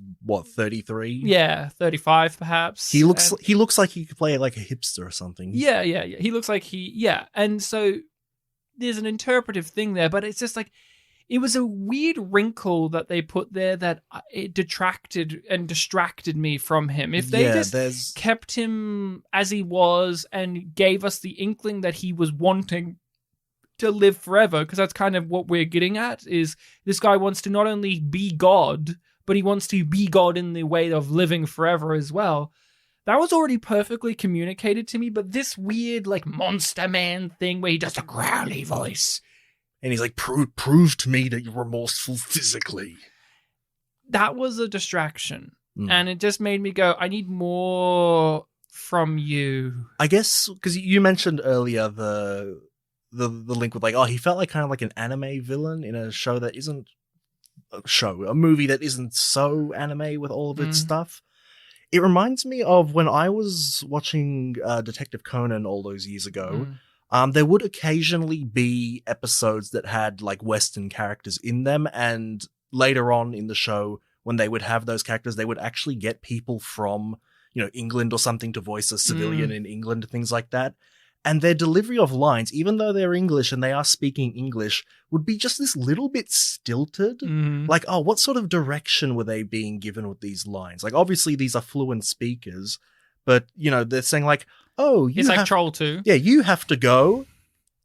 33? Yeah, 35 perhaps. He looks like he could play like a hipster or something. Yeah. He looks like and so there's an interpretive thing there, but it's just it was a weird wrinkle that they put there that it detracted and distracted me from him. If they just kept him as he was and gave us the inkling that he was wanting to live forever, because that's kind of what we're getting at, is this guy wants to not only be God, but he wants to be God in the way of living forever as well. That was already perfectly communicated to me, but this weird, monster man thing where he does a growly voice. And he's like, prove to me that you're remorseful physically. That was a distraction. And it just made me go, I need more from you. I guess, because you mentioned earlier the link with he felt kind of like an anime villain in a show that isn't a movie that isn't so anime with all of its stuff. It reminds me of when I was watching Detective Conan all those years ago. There would occasionally be episodes that had like Western characters in them, and later on in the show, when they would have those characters, they would actually get people from, England or something to voice a civilian in England, things like that. And their delivery of lines, even though they're English and they are speaking English, would be just this little bit stilted. Like, oh, what sort of direction were they being given with these lines? Like, obviously these are fluent speakers, but, they're saying like, oh, it's like Troll 2. Yeah, you have to go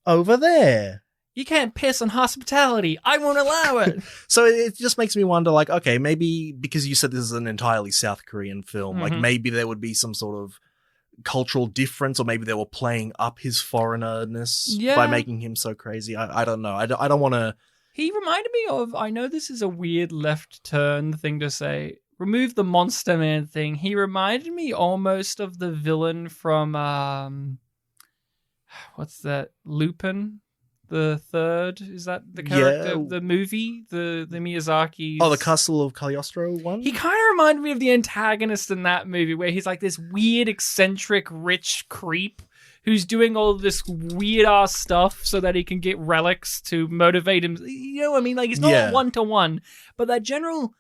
over there. You can't piss on hospitality. I won't allow it. So it just makes me wonder, like, okay, maybe because you said this is an entirely South Korean film, like maybe there would be some sort of cultural difference, or maybe they were playing up his foreignness by making him so crazy. I don't know. I don't want to... He reminded me of, I know this is a weird left turn thing to say, remove the Monster Man thing. He reminded me almost of the villain from, what's that, Lupin? The Third? Is that the character of the movie? The Miyazaki? Oh, the Castle of Cagliostro one? He kind of reminded me of the antagonist in that movie, where he's like this weird, eccentric, rich creep who's doing all this weird-ass stuff so that he can get relics to motivate him. You know what I mean? Like, it's not one-to-one, but that general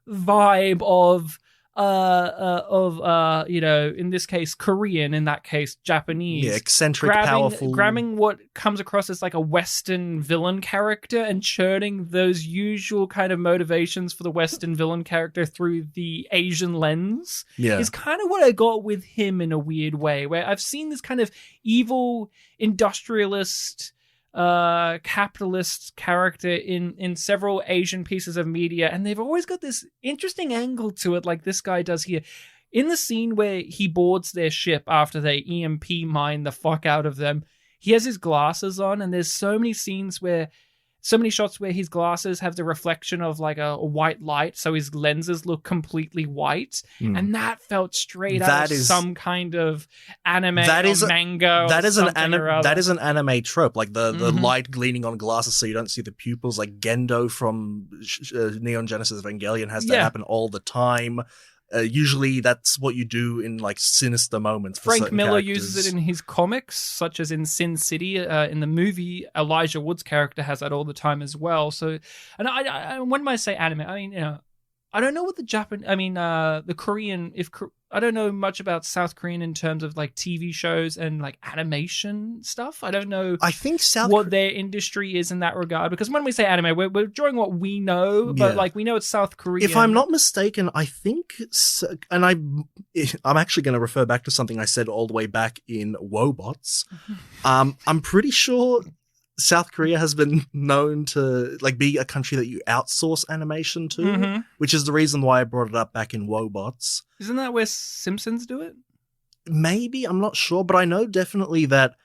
vibe of in this case Korean, in that case Japanese, eccentric, powerful, grabbing what comes across as like a Western villain character and churning those usual kind of motivations for the Western villain character through the Asian lens is kind of what I got with him in a weird way, where I've seen this kind of evil industrialist capitalist character in several Asian pieces of media, and they've always got this interesting angle to it, like this guy does here. In the scene where he boards their ship after they EMP mine the fuck out of them, he has his glasses on, and there's so many shots where his glasses have the reflection of like a white light, so his lenses look completely white, and that felt straight out of some kind of anime or manga. That is an anime trope, like the light gleaming on glasses so you don't see the pupils. Like Gendo from Neon Genesis Evangelion has that happen all the time. Usually that's what you do in like sinister moments. Frank Miller uses it in his comics, such as in Sin City. In the movie, Elijah Wood's character has that all the time as well. So, and I when I say anime, I mean, I don't know what the Korean, I don't know much about South Korean in terms of like TV shows and like animation stuff. I don't know. I think what their industry is in that regard, because when we say anime, we're drawing what we know, but like we know it's South Korean. If I'm not mistaken, I think, and I'm actually going to refer back to something I said all the way back in Wobots. I'm pretty sure South Korea has been known to like be a country that you outsource animation to, which is the reason why I brought it up back in Wobots. Isn't that where Simpsons do it? Maybe, I'm not sure, but I know definitely that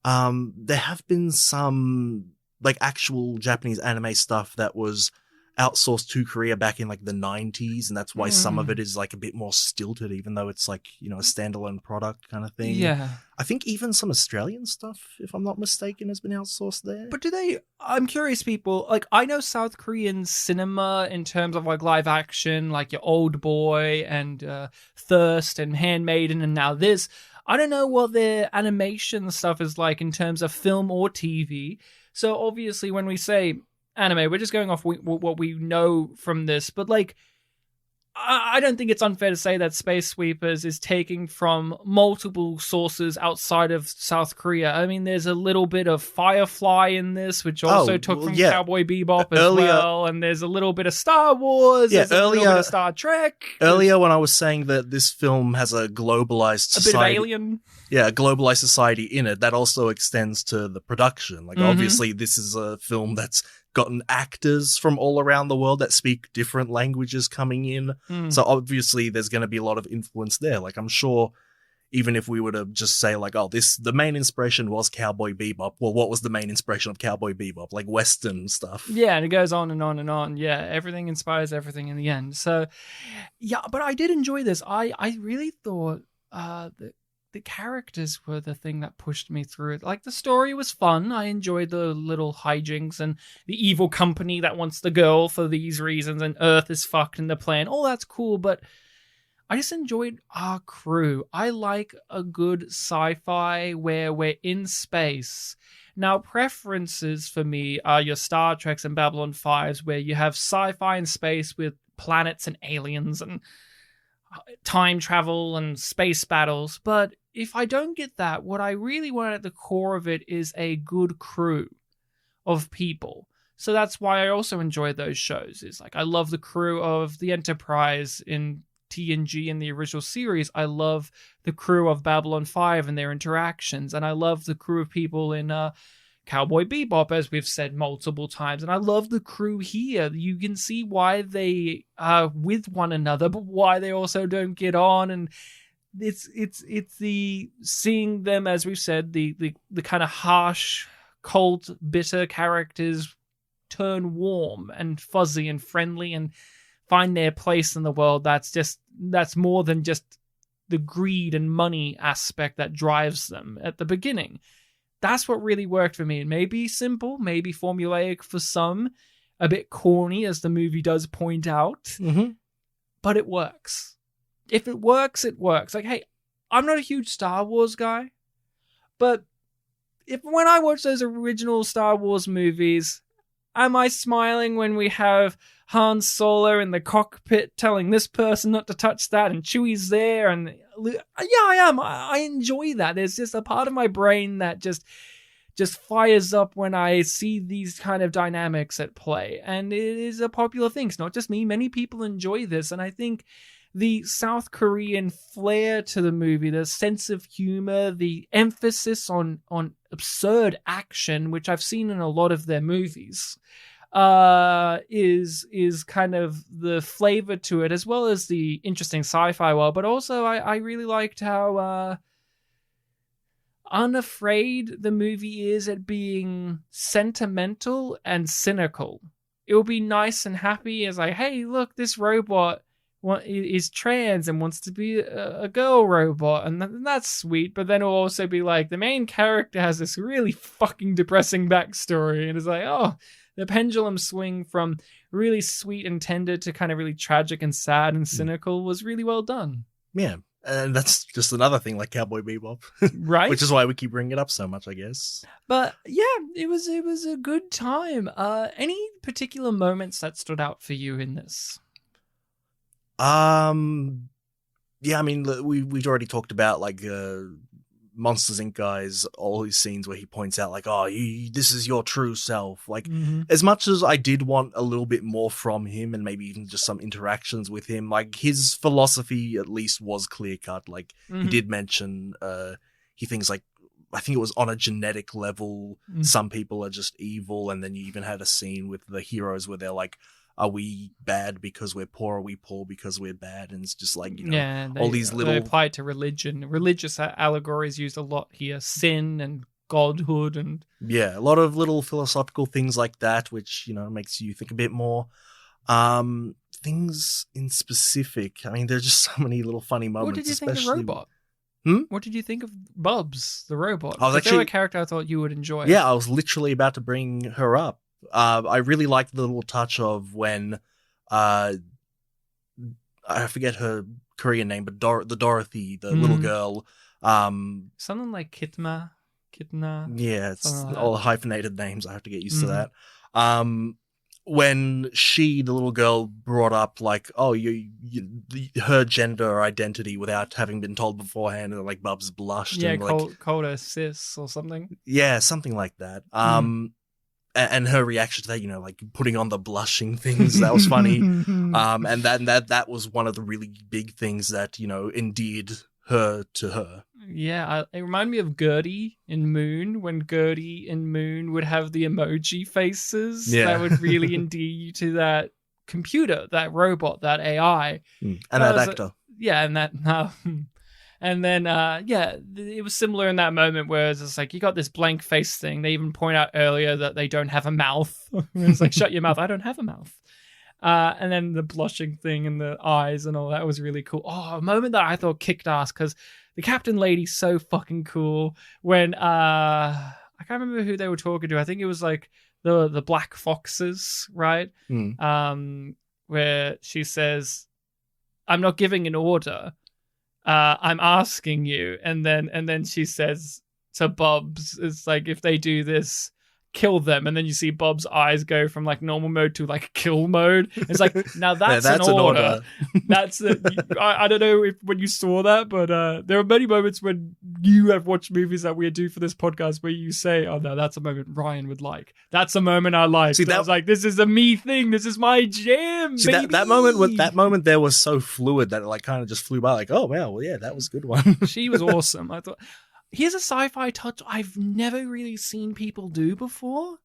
there have been some like actual Japanese anime stuff that was outsourced to Korea back in like the 90s, and that's why some of it is like a bit more stilted, even though it's like, a standalone product kind of thing. I think even some Australian stuff, if I'm not mistaken, has been outsourced there. But I'm curious, people, like I know South Korean cinema in terms of like live action, like your Old Boy and Thirst and Handmaiden and now this. I don't know what their animation stuff is like in terms of film or TV. So obviously when we say anime, we're just going off what we know from this, but like I don't think it's unfair to say that Space Sweepers is taking from multiple sources outside of South Korea. I mean, there's a little bit of Firefly in this, which also took from Cowboy Bebop as well, and there's a little bit of Star Wars, there's a little bit of Star Trek. Earlier when I was saying that this film has a globalized society, a bit of Alien. Yeah, a globalized society in it, that also extends to the production. Like, obviously, this is a film that's gotten actors from all around the world that speak different languages coming in. So obviously there's going to be a lot of influence there. Like, I'm sure even if we were to just say like, oh, the main inspiration was Cowboy Bebop. Well, what was the main inspiration of Cowboy Bebop? Like Western stuff. Yeah, and it goes on and on and on. Yeah, everything inspires everything in the end. So, yeah, but I did enjoy this. I really thought the characters were the thing that pushed me through it. Like, the story was fun. I enjoyed the little hijinks and the evil company that wants the girl for these reasons, and Earth is fucked in the plan. All that's cool, but I just enjoyed our crew. I like a good sci-fi where we're in space. Now, preferences for me are your Star Treks and Babylon 5s, where you have sci-fi in space with planets and aliens and time travel and space battles. But if I don't get that, what I really want at the core of it is a good crew of people. So that's why I also enjoy those shows. It's like I love the crew of the Enterprise in TNG in the original series. I love the crew of Babylon 5 and their interactions. And I love the crew of people in Cowboy Bebop, as we've said multiple times. And I love the crew here. You can see why they are with one another, but why they also don't get on. And it's the seeing them, as we've said, the kind of harsh, cold, bitter characters turn warm and fuzzy and friendly and find their place in the world. That's more than just the greed and money aspect that drives them at the beginning. That's what really worked for me. It may be simple, maybe formulaic for some, a bit corny, as the movie does point out, but it works. If it works, it works. Like, hey, I'm not a huge Star Wars guy, but when I watch those original Star Wars movies, am I smiling when we have Han Solo in the cockpit telling this person not to touch that, and Chewie's there? And yeah, I am. I enjoy that. There's just a part of my brain that just fires up when I see these kind of dynamics at play. And it is a popular thing. It's not just me. Many people enjoy this. And I think the South Korean flair to the movie, the sense of humor, the emphasis on absurd action, which I've seen in a lot of their movies, is kind of the flavor to it, as well as the interesting sci-fi world. But also, I really liked how unafraid the movie is at being sentimental and cynical. It will be nice and happy as like, hey, look, this robot is trans and wants to be a girl robot, and that's sweet. But then it'll also be like, the main character has this really fucking depressing backstory, and it's like, oh, the pendulum swing from really sweet and tender to kind of really tragic and sad and cynical was really well done. Yeah, and that's just another thing like Cowboy Bebop, right? Which is why we keep bringing it up so much, I guess. But yeah, it was a good time. Any particular moments that stood out for you in this? Yeah, I mean, we've already talked about like Monsters Inc. guys, all his scenes where he points out like, oh, this is your true self. Like, as much as I did want a little bit more from him and maybe even just some interactions with him, like his philosophy at least was clear cut. Like he did mention, he thinks like, I think it was on a genetic level, some people are just evil. And then you even had a scene with the heroes where they're like, are we bad because we're poor? Are we poor because we're bad? And it's just like, you know, all these little... They apply to religion. Religious allegories used a lot here. Sin and godhood and... Yeah, a lot of little philosophical things like that, which, you know, makes you think a bit more. Things in specific. I mean, there's just so many little funny moments. What did you think of the robot? What did you think of Bubs, the robot? I was actually... a character I thought you would enjoy. Yeah, I was literally about to bring her up. I really liked the little touch of when, I forget her Korean name, but the Dorothy, the little girl, something like Kitna. Yeah, it's all hyphenated names. I have to get used to that. When the little girl, brought up like, oh, her gender identity without having been told beforehand, and like Bubs blushed. Yeah, and called her sis or something. Yeah, something like that. And her reaction to that, you know, like putting on the blushing things, that was funny. And that was one of the really big things that, you know, endeared her to her. Yeah, it reminded me of Gertie in Moon, when Gertie in Moon would have the emoji faces that would really endear you to that computer, that robot, that AI. And that actor. And that... And then, it was similar in that moment where it's just like, you got this blank face thing. They even point out earlier that they don't have a mouth. It's like, shut your mouth. I don't have a mouth. And then the blushing thing and the eyes and all that was really cool. Oh, a moment that I thought kicked ass because the captain lady's so fucking cool. When, I can't remember who they were talking to. I think it was like the Black Foxes, right? Where she says... I'm not giving an order. I'm asking you. And then she says to Bob's, it's like, if they do this, kill them. And then you see Bob's eyes go from like normal mode to like kill mode. It's like, now that's an order. That's I don't know when you saw that, but there are many moments when you have watched movies that we do for this podcast where you say, oh no, that's a moment Ryan would like. That's a moment I like. See, I was like, this is a me thing. This is my jam. See, baby. that moment there was so fluid that it like kind of just flew by. Like, oh wow, well, yeah, that was a good one. She was awesome. I thought. Here's a sci-fi touch I've never really seen people do before.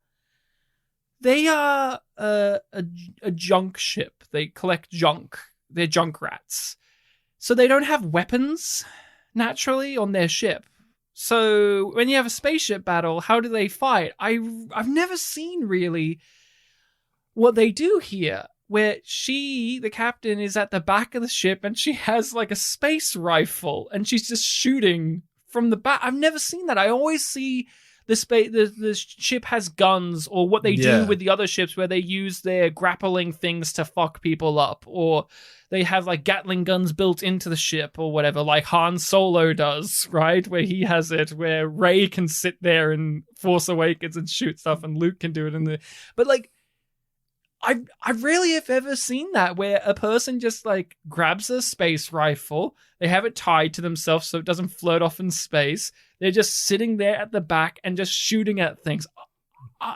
They are a junk ship. They collect junk. They're junk rats. So they don't have weapons, naturally, on their ship. So when you have a spaceship battle, how do they fight? I've never seen, really, what they do here. Where the captain, is at the back of the ship and she has like a space rifle and she's just shooting from the back. I've never seen that. I always see the ship has guns, or what they do with the other ships where they use their grappling things to fuck people up, or they have like Gatling guns built into the ship or whatever, like Han Solo does, right? Where he has it, where Rey can sit there in Force Awakens and shoot stuff, and Luke can do it but like, I rarely have ever seen that, where a person just like grabs a space rifle, they have it tied to themselves so it doesn't float off in space. They're just sitting there at the back and just shooting at things.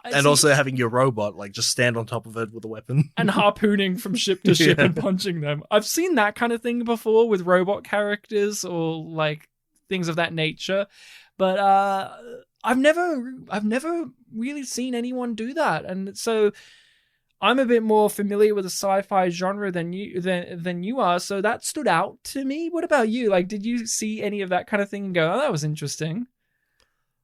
And also having your robot like just stand on top of it with a weapon. And harpooning from ship to ship and punching them. I've seen that kind of thing before with robot characters or like things of that nature. But I've never really seen anyone do that. And so I'm a bit more familiar with the sci-fi genre than you are, so that stood out to me. What about you? Like, did you see any of that kind of thing and go, oh, that was interesting?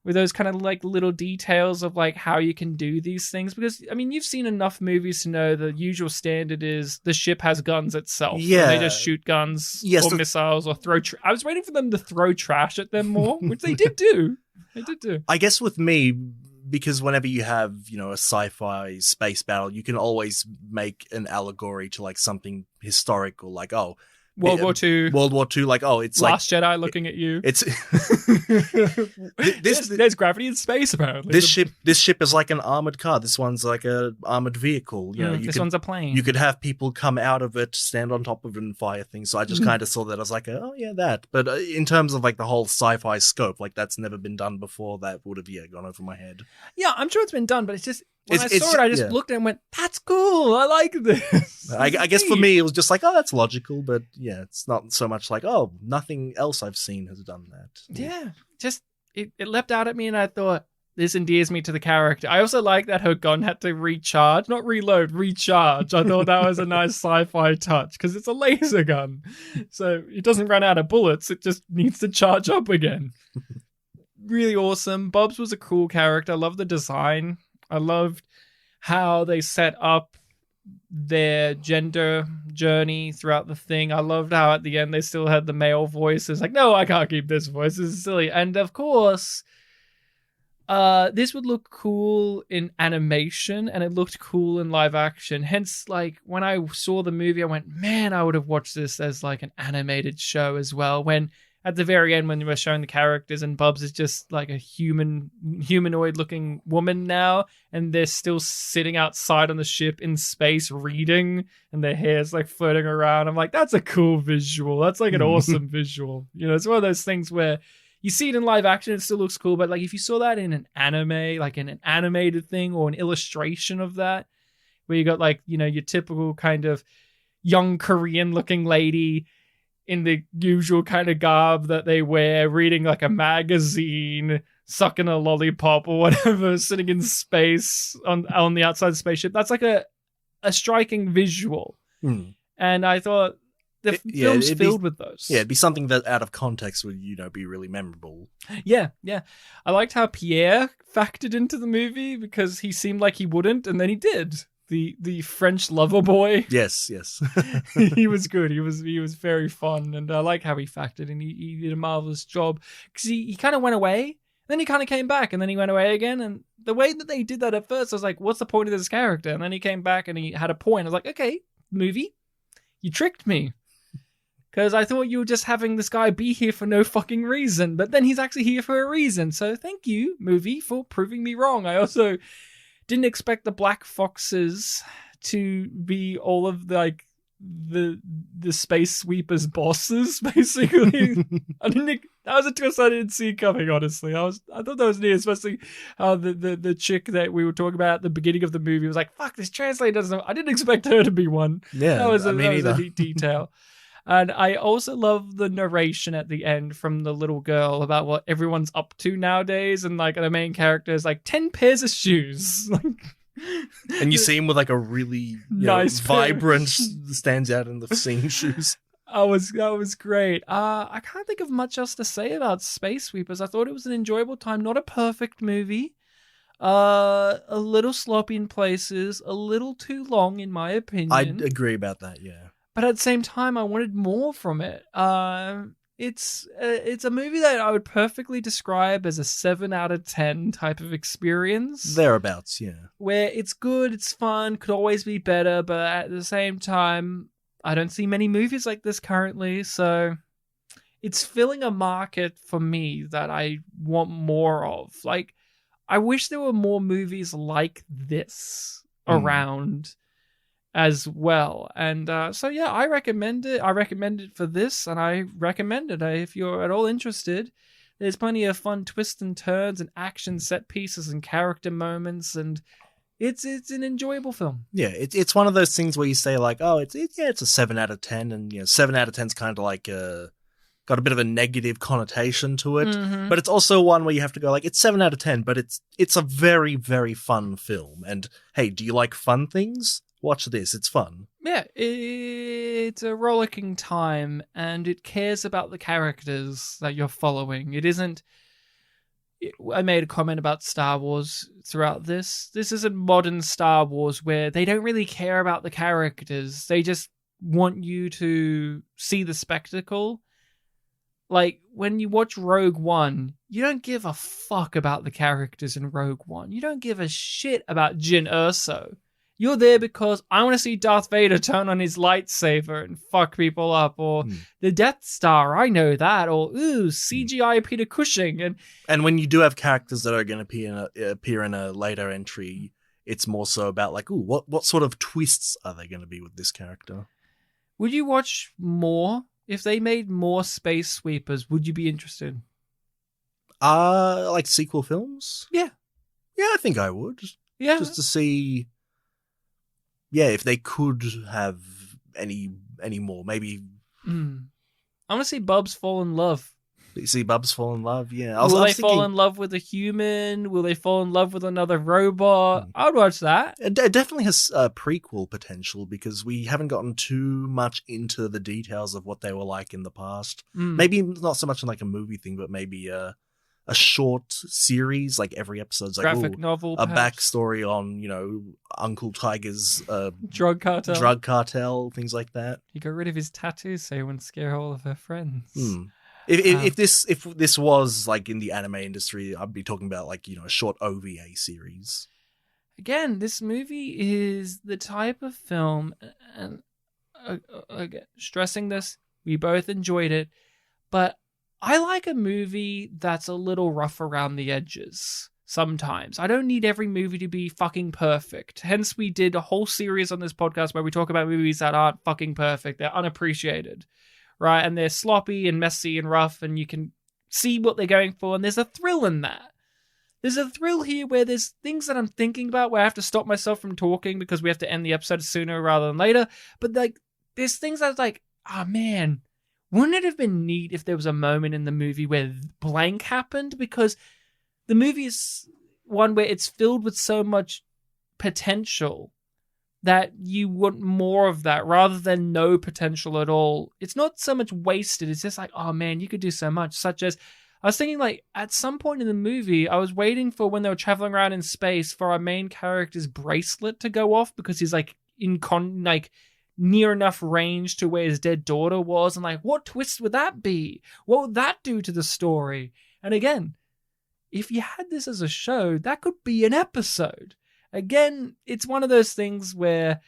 With those kind of like little details of like how you can do these things? Because, I mean, you've seen enough movies to know the usual standard is the ship has guns itself. Yeah. They just shoot guns or missiles or throw... I was waiting for them to throw trash at them more, which they did do. They did do. I guess with me... because whenever you have, a sci-fi space battle, you can always make an allegory to like something historical, like, World War II, like, it's Last Jedi looking at you. It's there's gravity in space apparently. This ship is like an armored car. This one's like a armored vehicle. This one's a plane. You could have people come out of it, stand on top of it, and fire things. So I just kind of saw that. I was like, oh yeah, that. But in terms of like the whole sci-fi scope, like that's never been done before. That would have gone over my head. Yeah, I'm sure it's been done, but it's just. When I saw it, I just looked and went, that's cool. I like this. I guess for me, it was just like, oh, that's logical. But yeah, it's not so much like, oh, nothing else I've seen has done that. Yeah, just it leapt out at me and I thought, this endears me to the character. I also like that her gun had to recharge, not reload, recharge. I thought that was a nice sci-fi touch because it's a laser gun. So it doesn't run out of bullets. It just needs to charge up again. Really awesome. Bob's was a cool character. I love the design. I loved how they set up their gender journey throughout the thing. I loved how at the end they still had the male voice. It's like, no, I can't keep this voice. This is silly. And of course, this would look cool in animation and it looked cool in live action. Hence, like, when I saw the movie, I went, man, I would have watched this as like an animated show as well. When at the very end, when they were showing the characters and Bubs is just like a humanoid looking woman now, and they're still sitting outside on the ship in space reading, and their hair's like floating around. I'm like, that's a cool visual. That's like an awesome visual. It's one of those things where you see it in live action, it still looks cool, but like if you saw that in an anime, like in an animated thing or an illustration of that, where you got like, your typical kind of young Korean looking lady in the usual kind of garb that they wear, reading like a magazine, sucking a lollipop or whatever, sitting in space on the outside spaceship. That's like a striking visual. And I thought the film's filled with those. Yeah, it'd be something that out of context would, be really memorable. Yeah. I liked how Pierre factored into the movie because he seemed like he wouldn't, and then he did. The French lover boy. Yes. He was good. He was very fun, and I like how he factored in. He did a marvelous job because he kind of went away, then he kind of came back, and then he went away again. And the way that they did that at first, I was like, "What's the point of this character?" And then he came back and he had a point. I was like, "Okay, movie, you tricked me. Because I thought you were just having this guy be here for no fucking reason, but then he's actually here for a reason. So thank you, movie, for proving me wrong. I also didn't expect the Black Foxes to be all of the space sweepers bosses, basically. That was a twist I didn't see coming, honestly. I thought that was neat, especially how the chick that we were talking about at the beginning of the movie was like, fuck, this translator doesn't know. I didn't expect her to be one. Yeah, that was a neat detail. And I also love the narration at the end from the little girl about what everyone's up to nowadays, and like the main character is like 10 pairs of shoes. And you see him with like a really nice vibrant, stands out in the scene shoes. That was great. I can't think of much else to say about Space Sweepers. I thought it was an enjoyable time. Not a perfect movie. A little sloppy in places. A little too long, in my opinion. I'd agree about that, yeah. But at the same time, I wanted more from it. It's a movie that I would perfectly describe as a 7 out of 10 type of experience. Thereabouts, yeah. Where it's good, it's fun, could always be better, but at the same time, I don't see many movies like this currently, so it's filling a market for me that I want more of. Like, I wish there were more movies like this around as well. And so yeah, I recommend it. I recommend it for this, and I recommend it if you're at all interested. There's plenty of fun twists and turns and action set pieces and character moments, and it's an enjoyable film. Yeah, it's one of those things where you say like, oh, it's a 7 out of 10, and 7 out of 10's kind of like got a bit of a negative connotation to it, but it's also one where you have to go like, it's 7 out of 10, but it's a very, very fun film. And hey, do you like fun things? Watch this, it's fun. Yeah, it's a rollicking time, and it cares about the characters that you're following. It isn't... I made a comment about Star Wars throughout this. This isn't modern Star Wars where they don't really care about the characters. They just want you to see the spectacle. Like, when you watch Rogue One, you don't give a fuck about the characters in Rogue One. You don't give a shit about Jyn Erso. You're there because I want to see Darth Vader turn on his lightsaber and fuck people up, or the Death Star, I know that, or CGI Peter Cushing. And when you do have characters that are going to appear in a later entry, it's more so about like, what sort of twists are they going to be with this character? Would you watch more? If they made more Space Sweepers, would you be interested? Like sequel films? Yeah. Yeah, I think I would. Yeah. Just to see... Yeah, if they could have any more, maybe. I want to see Bubs fall in love. You see Bubs fall in love, yeah. Will they fall in love with a human? Will they fall in love with another robot? I'd watch that. It definitely has prequel potential because we haven't gotten too much into the details of what they were like in the past. Maybe not so much in like a movie thing, but maybe a short series, like every episode's like graphic novel, a perhaps. backstory on Uncle Tiger's drug cartel, things like that. He got rid of his tattoos so he wouldn't scare all of her friends. If this was like in the anime industry, I'd be talking about like a short OVA series. Again, this movie is the type of film, and again, stressing this, we both enjoyed it, but I like a movie that's a little rough around the edges sometimes. I don't need every movie to be fucking perfect. Hence, we did a whole series on this podcast where we talk about movies that aren't fucking perfect. They're unappreciated, right? And they're sloppy and messy and rough, and you can see what they're going for, and there's a thrill in that. There's a thrill here where there's things that I'm thinking about where I have to stop myself from talking because we have to end the episode sooner rather than later. But like, there's things that's like, oh man, wouldn't it have been neat if there was a moment in the movie where blank happened? Because the movie is one where it's filled with so much potential that you want more of that rather than no potential at all. It's not so much wasted. It's just like, oh man, you could do so much. Such as, I was thinking like at some point in the movie, I was waiting for when they were traveling around in space for our main character's bracelet to go off because he's like near enough range to where his dead daughter was, and like, what twist would that be? What would that do to the story? And again, if you had this as a show, that could be an episode. Again, it's one of those things where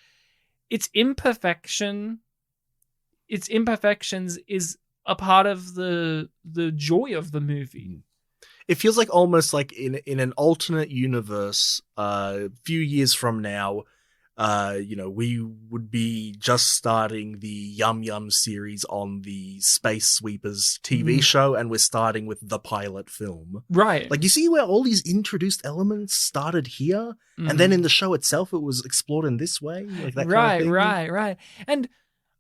its imperfection its imperfections is a part of the joy of the movie. It feels like almost like in an alternate universe, a few years from now, we would be just starting the Yum Yum series on the Space Sweepers TV show, and we're starting with the pilot film. Right. Like, you see where all these introduced elements started here, and then in the show itself, it was explored in this way? Like that kind of thing? Right. And,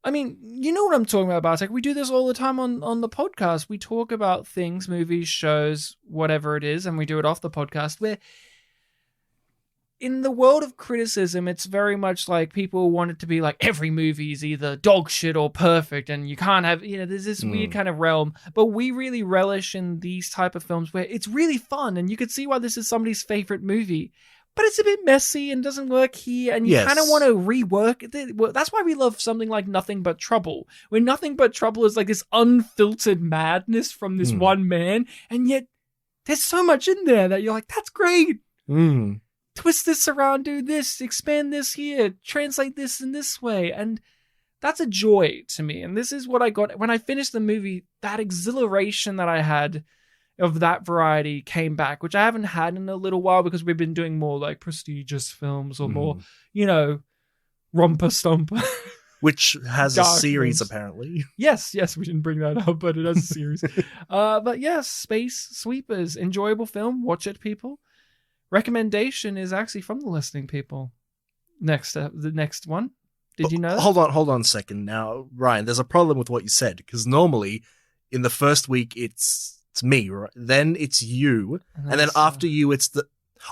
I mean, you know what I'm talking about, Bartek. We do this all the time on the podcast. We talk about things, movies, shows, whatever it is, and we do it off the podcast, where in the world of criticism, it's very much like people want it to be like every movie is either dog shit or perfect, and you can't have, there's this weird kind of realm. But we really relish in these type of films where it's really fun, and you could see why this is somebody's favorite movie. But it's a bit messy and doesn't work here, and you kind of want to rework it. Well, that's why we love something like Nothing But Trouble, where Nothing But Trouble is like this unfiltered madness from this one man, and yet there's so much in there that you're like, that's great. Twist this around, do this, expand this here, translate this in this way, and that's a joy to me. And this is what I got when I finished the movie. That exhilaration that I had of that variety came back, which I haven't had in a little while because we've been doing more like prestigious films or more, romper stomper. Which has a series, apparently. Yes, we didn't bring that up, but it has a series. But yes, Space Sweepers, enjoyable film. Watch it, people. Recommendation is actually from the listening people. The next one. Did you know that? Hold on a second. Now, Ryan, there's a problem with what you said, because normally in the first week it's me, right? Then it's you, and then after you, it's the.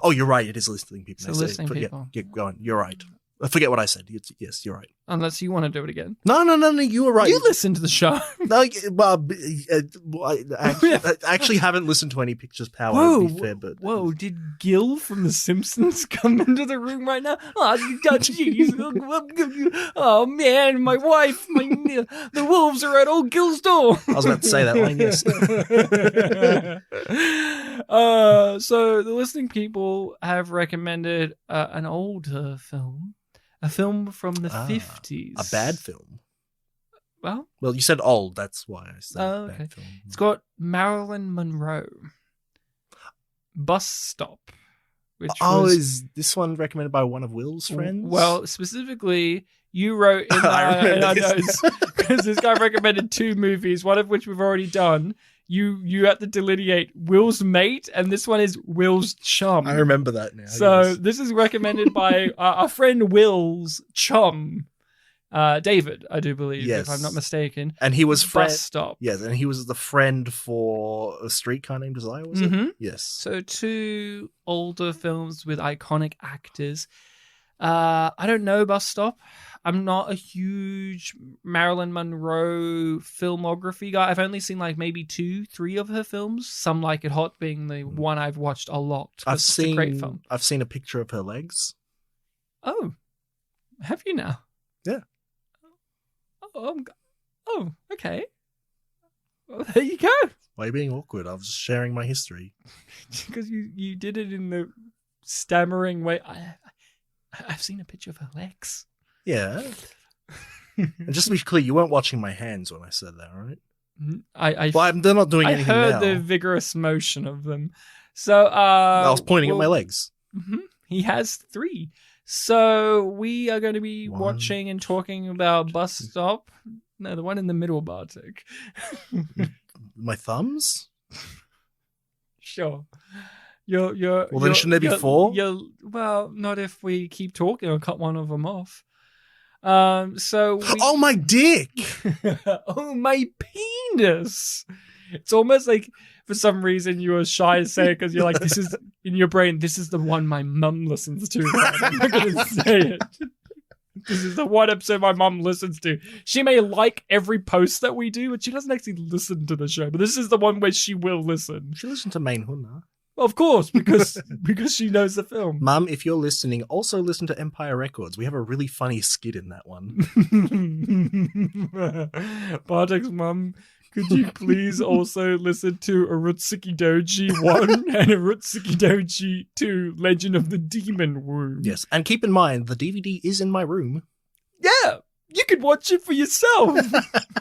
Oh, you're right. It is listening people. So listening people. Yeah, go on. You're right. I forget what I said. Yes, you're right. Unless you want to do it again. No, you were right. You listen to the show. No, well, I actually haven't listened to any Pictures Powwow, to be fair, but... Whoa, did Gil from The Simpsons come into the room right now? Oh, jeez. Oh, man, my wife, the wolves are at old Gil's door. I was about to say that line, yes. So the listening people have recommended an older film. A film from the 50s. A bad film. Well, you said old. That's why I said bad film. It's got Marilyn Monroe. Bus Stop. Is this one recommended by one of Will's friends? Well, specifically, you wrote in our notes, because this guy recommended 2 movies, one of which we've already done. You have to delineate Will's mate, and this one is Will's chum. I remember that now. So this is recommended by our friend Will's chum, David, I do believe, if I'm not mistaken. And he was Bus Stop. Yes, and he was the friend for A Streetcar Named Desire, was it? Yes. So 2 older films with iconic actors. I don't know Bus Stop. I'm not a huge Marilyn Monroe filmography guy. I've only seen like maybe 2-3 of her films. Some Like It Hot being the one I've watched a lot. It's a great film. I've seen a picture of her legs. Oh, have you now? Yeah. Oh, okay. Well, there you go. Why are you being awkward? I was just sharing my history. Because you did it in the stammering way. I've seen a picture of her legs. Yeah. And just to be clear, you weren't watching my hands when I said that, right? They're not doing anything now. I heard the vigorous motion of them. So I was pointing at my legs. He has 3. So we are going to be watching and talking about Bus Stop. No, the one in the middle, Bartek. My thumbs? Sure. Well, then shouldn't there be 4? Well, not if we keep talking. I'll cut one of them off. Oh, my dick! Oh, my penis! It's almost like, for some reason, you were shy to say it because you're like, this is, in your brain, this is the one my mum listens to. I'm not going to say it. This is the one episode my mum listens to. She may like every post that we do, but she doesn't actually listen to the show. But this is the one where she will listen. She listens to Main Hunna. Of course, because she knows the film. Mum, if you're listening, also listen to Empire Records. We have a really funny skit in that one. Bartek's mum, could you please also listen to Urutsuki Doji 1 and Urutsuki Doji 2, Legend of the Demon Womb? Yes, and keep in mind, the DVD is in my room. Yeah, You could watch it for yourself,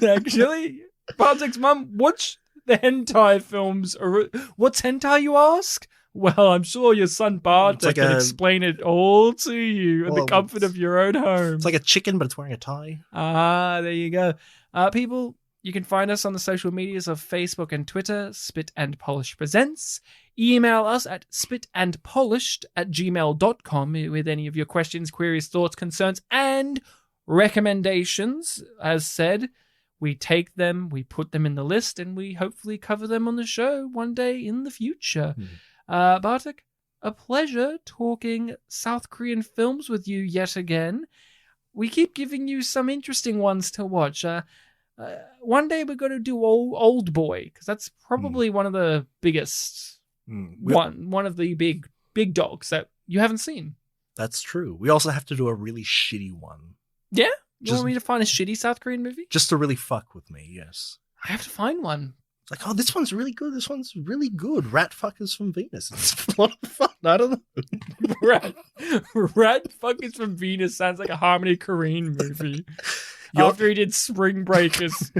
actually. Bartek's mum, watch the hentai films. What's hentai, you ask? Well, I'm sure your son Bartek can explain it all to you in the comfort of your own home. It's like a chicken, but it's wearing a tie. Ah, there you go. People, you can find us on the social medias of Facebook and Twitter, Spit and Polish Presents. Email us at spitandpolished@gmail.com with any of your questions, queries, thoughts, concerns, and recommendations. As said, we take them, we put them in the list, and we hopefully cover them on the show one day in the future. Bartek, a pleasure talking South Korean films with you yet again. We keep giving you some interesting ones to watch. One day we're going to do Old Boy, because that's probably one of the biggest, one of the big dogs that you haven't seen. That's true. We also have to do a really shitty one. Yeah? You want me to find a shitty South Korean movie? Just to really fuck with me, yes. I have to find one. It's like, oh, this one's really good. This one's really good. Rat Fuckers from Venus. It's a lot of fun. I don't know. Rat Fuckers from Venus sounds like a Harmony Korine movie. After he did Spring Breakers.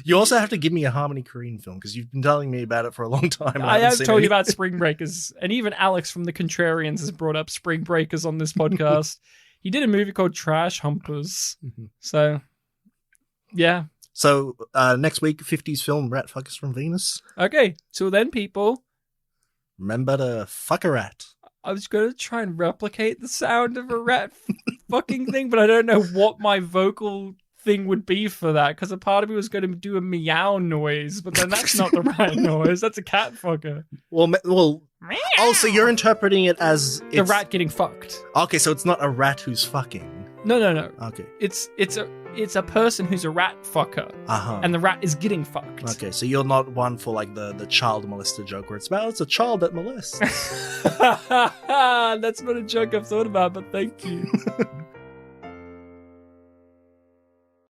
You also have to give me a Harmony Korine film, because you've been telling me about it for a long time. I have told you about Spring Breakers. And even Alex from the Contrarians has brought up Spring Breakers on this podcast. He did a movie called Trash Humpers. So, yeah. So, next week, 50s film Rat Fuckers from Venus. Okay, till then, people. Remember to fuck a rat. I was going to try and replicate the sound of a rat fucking thing, but I don't know what my vocal thing would be for that, because a part of me was going to do a meow noise, but then that's not the right noise. That's a cat fucker. Well. Oh, so you're interpreting it as the rat getting fucked. Okay, so it's not a rat who's fucking. No. Okay. It's a person who's a rat fucker. And the rat is getting fucked. Okay, so you're not one for like the child molester joke where it's a child that molests. That's not a joke I've thought about, but thank you.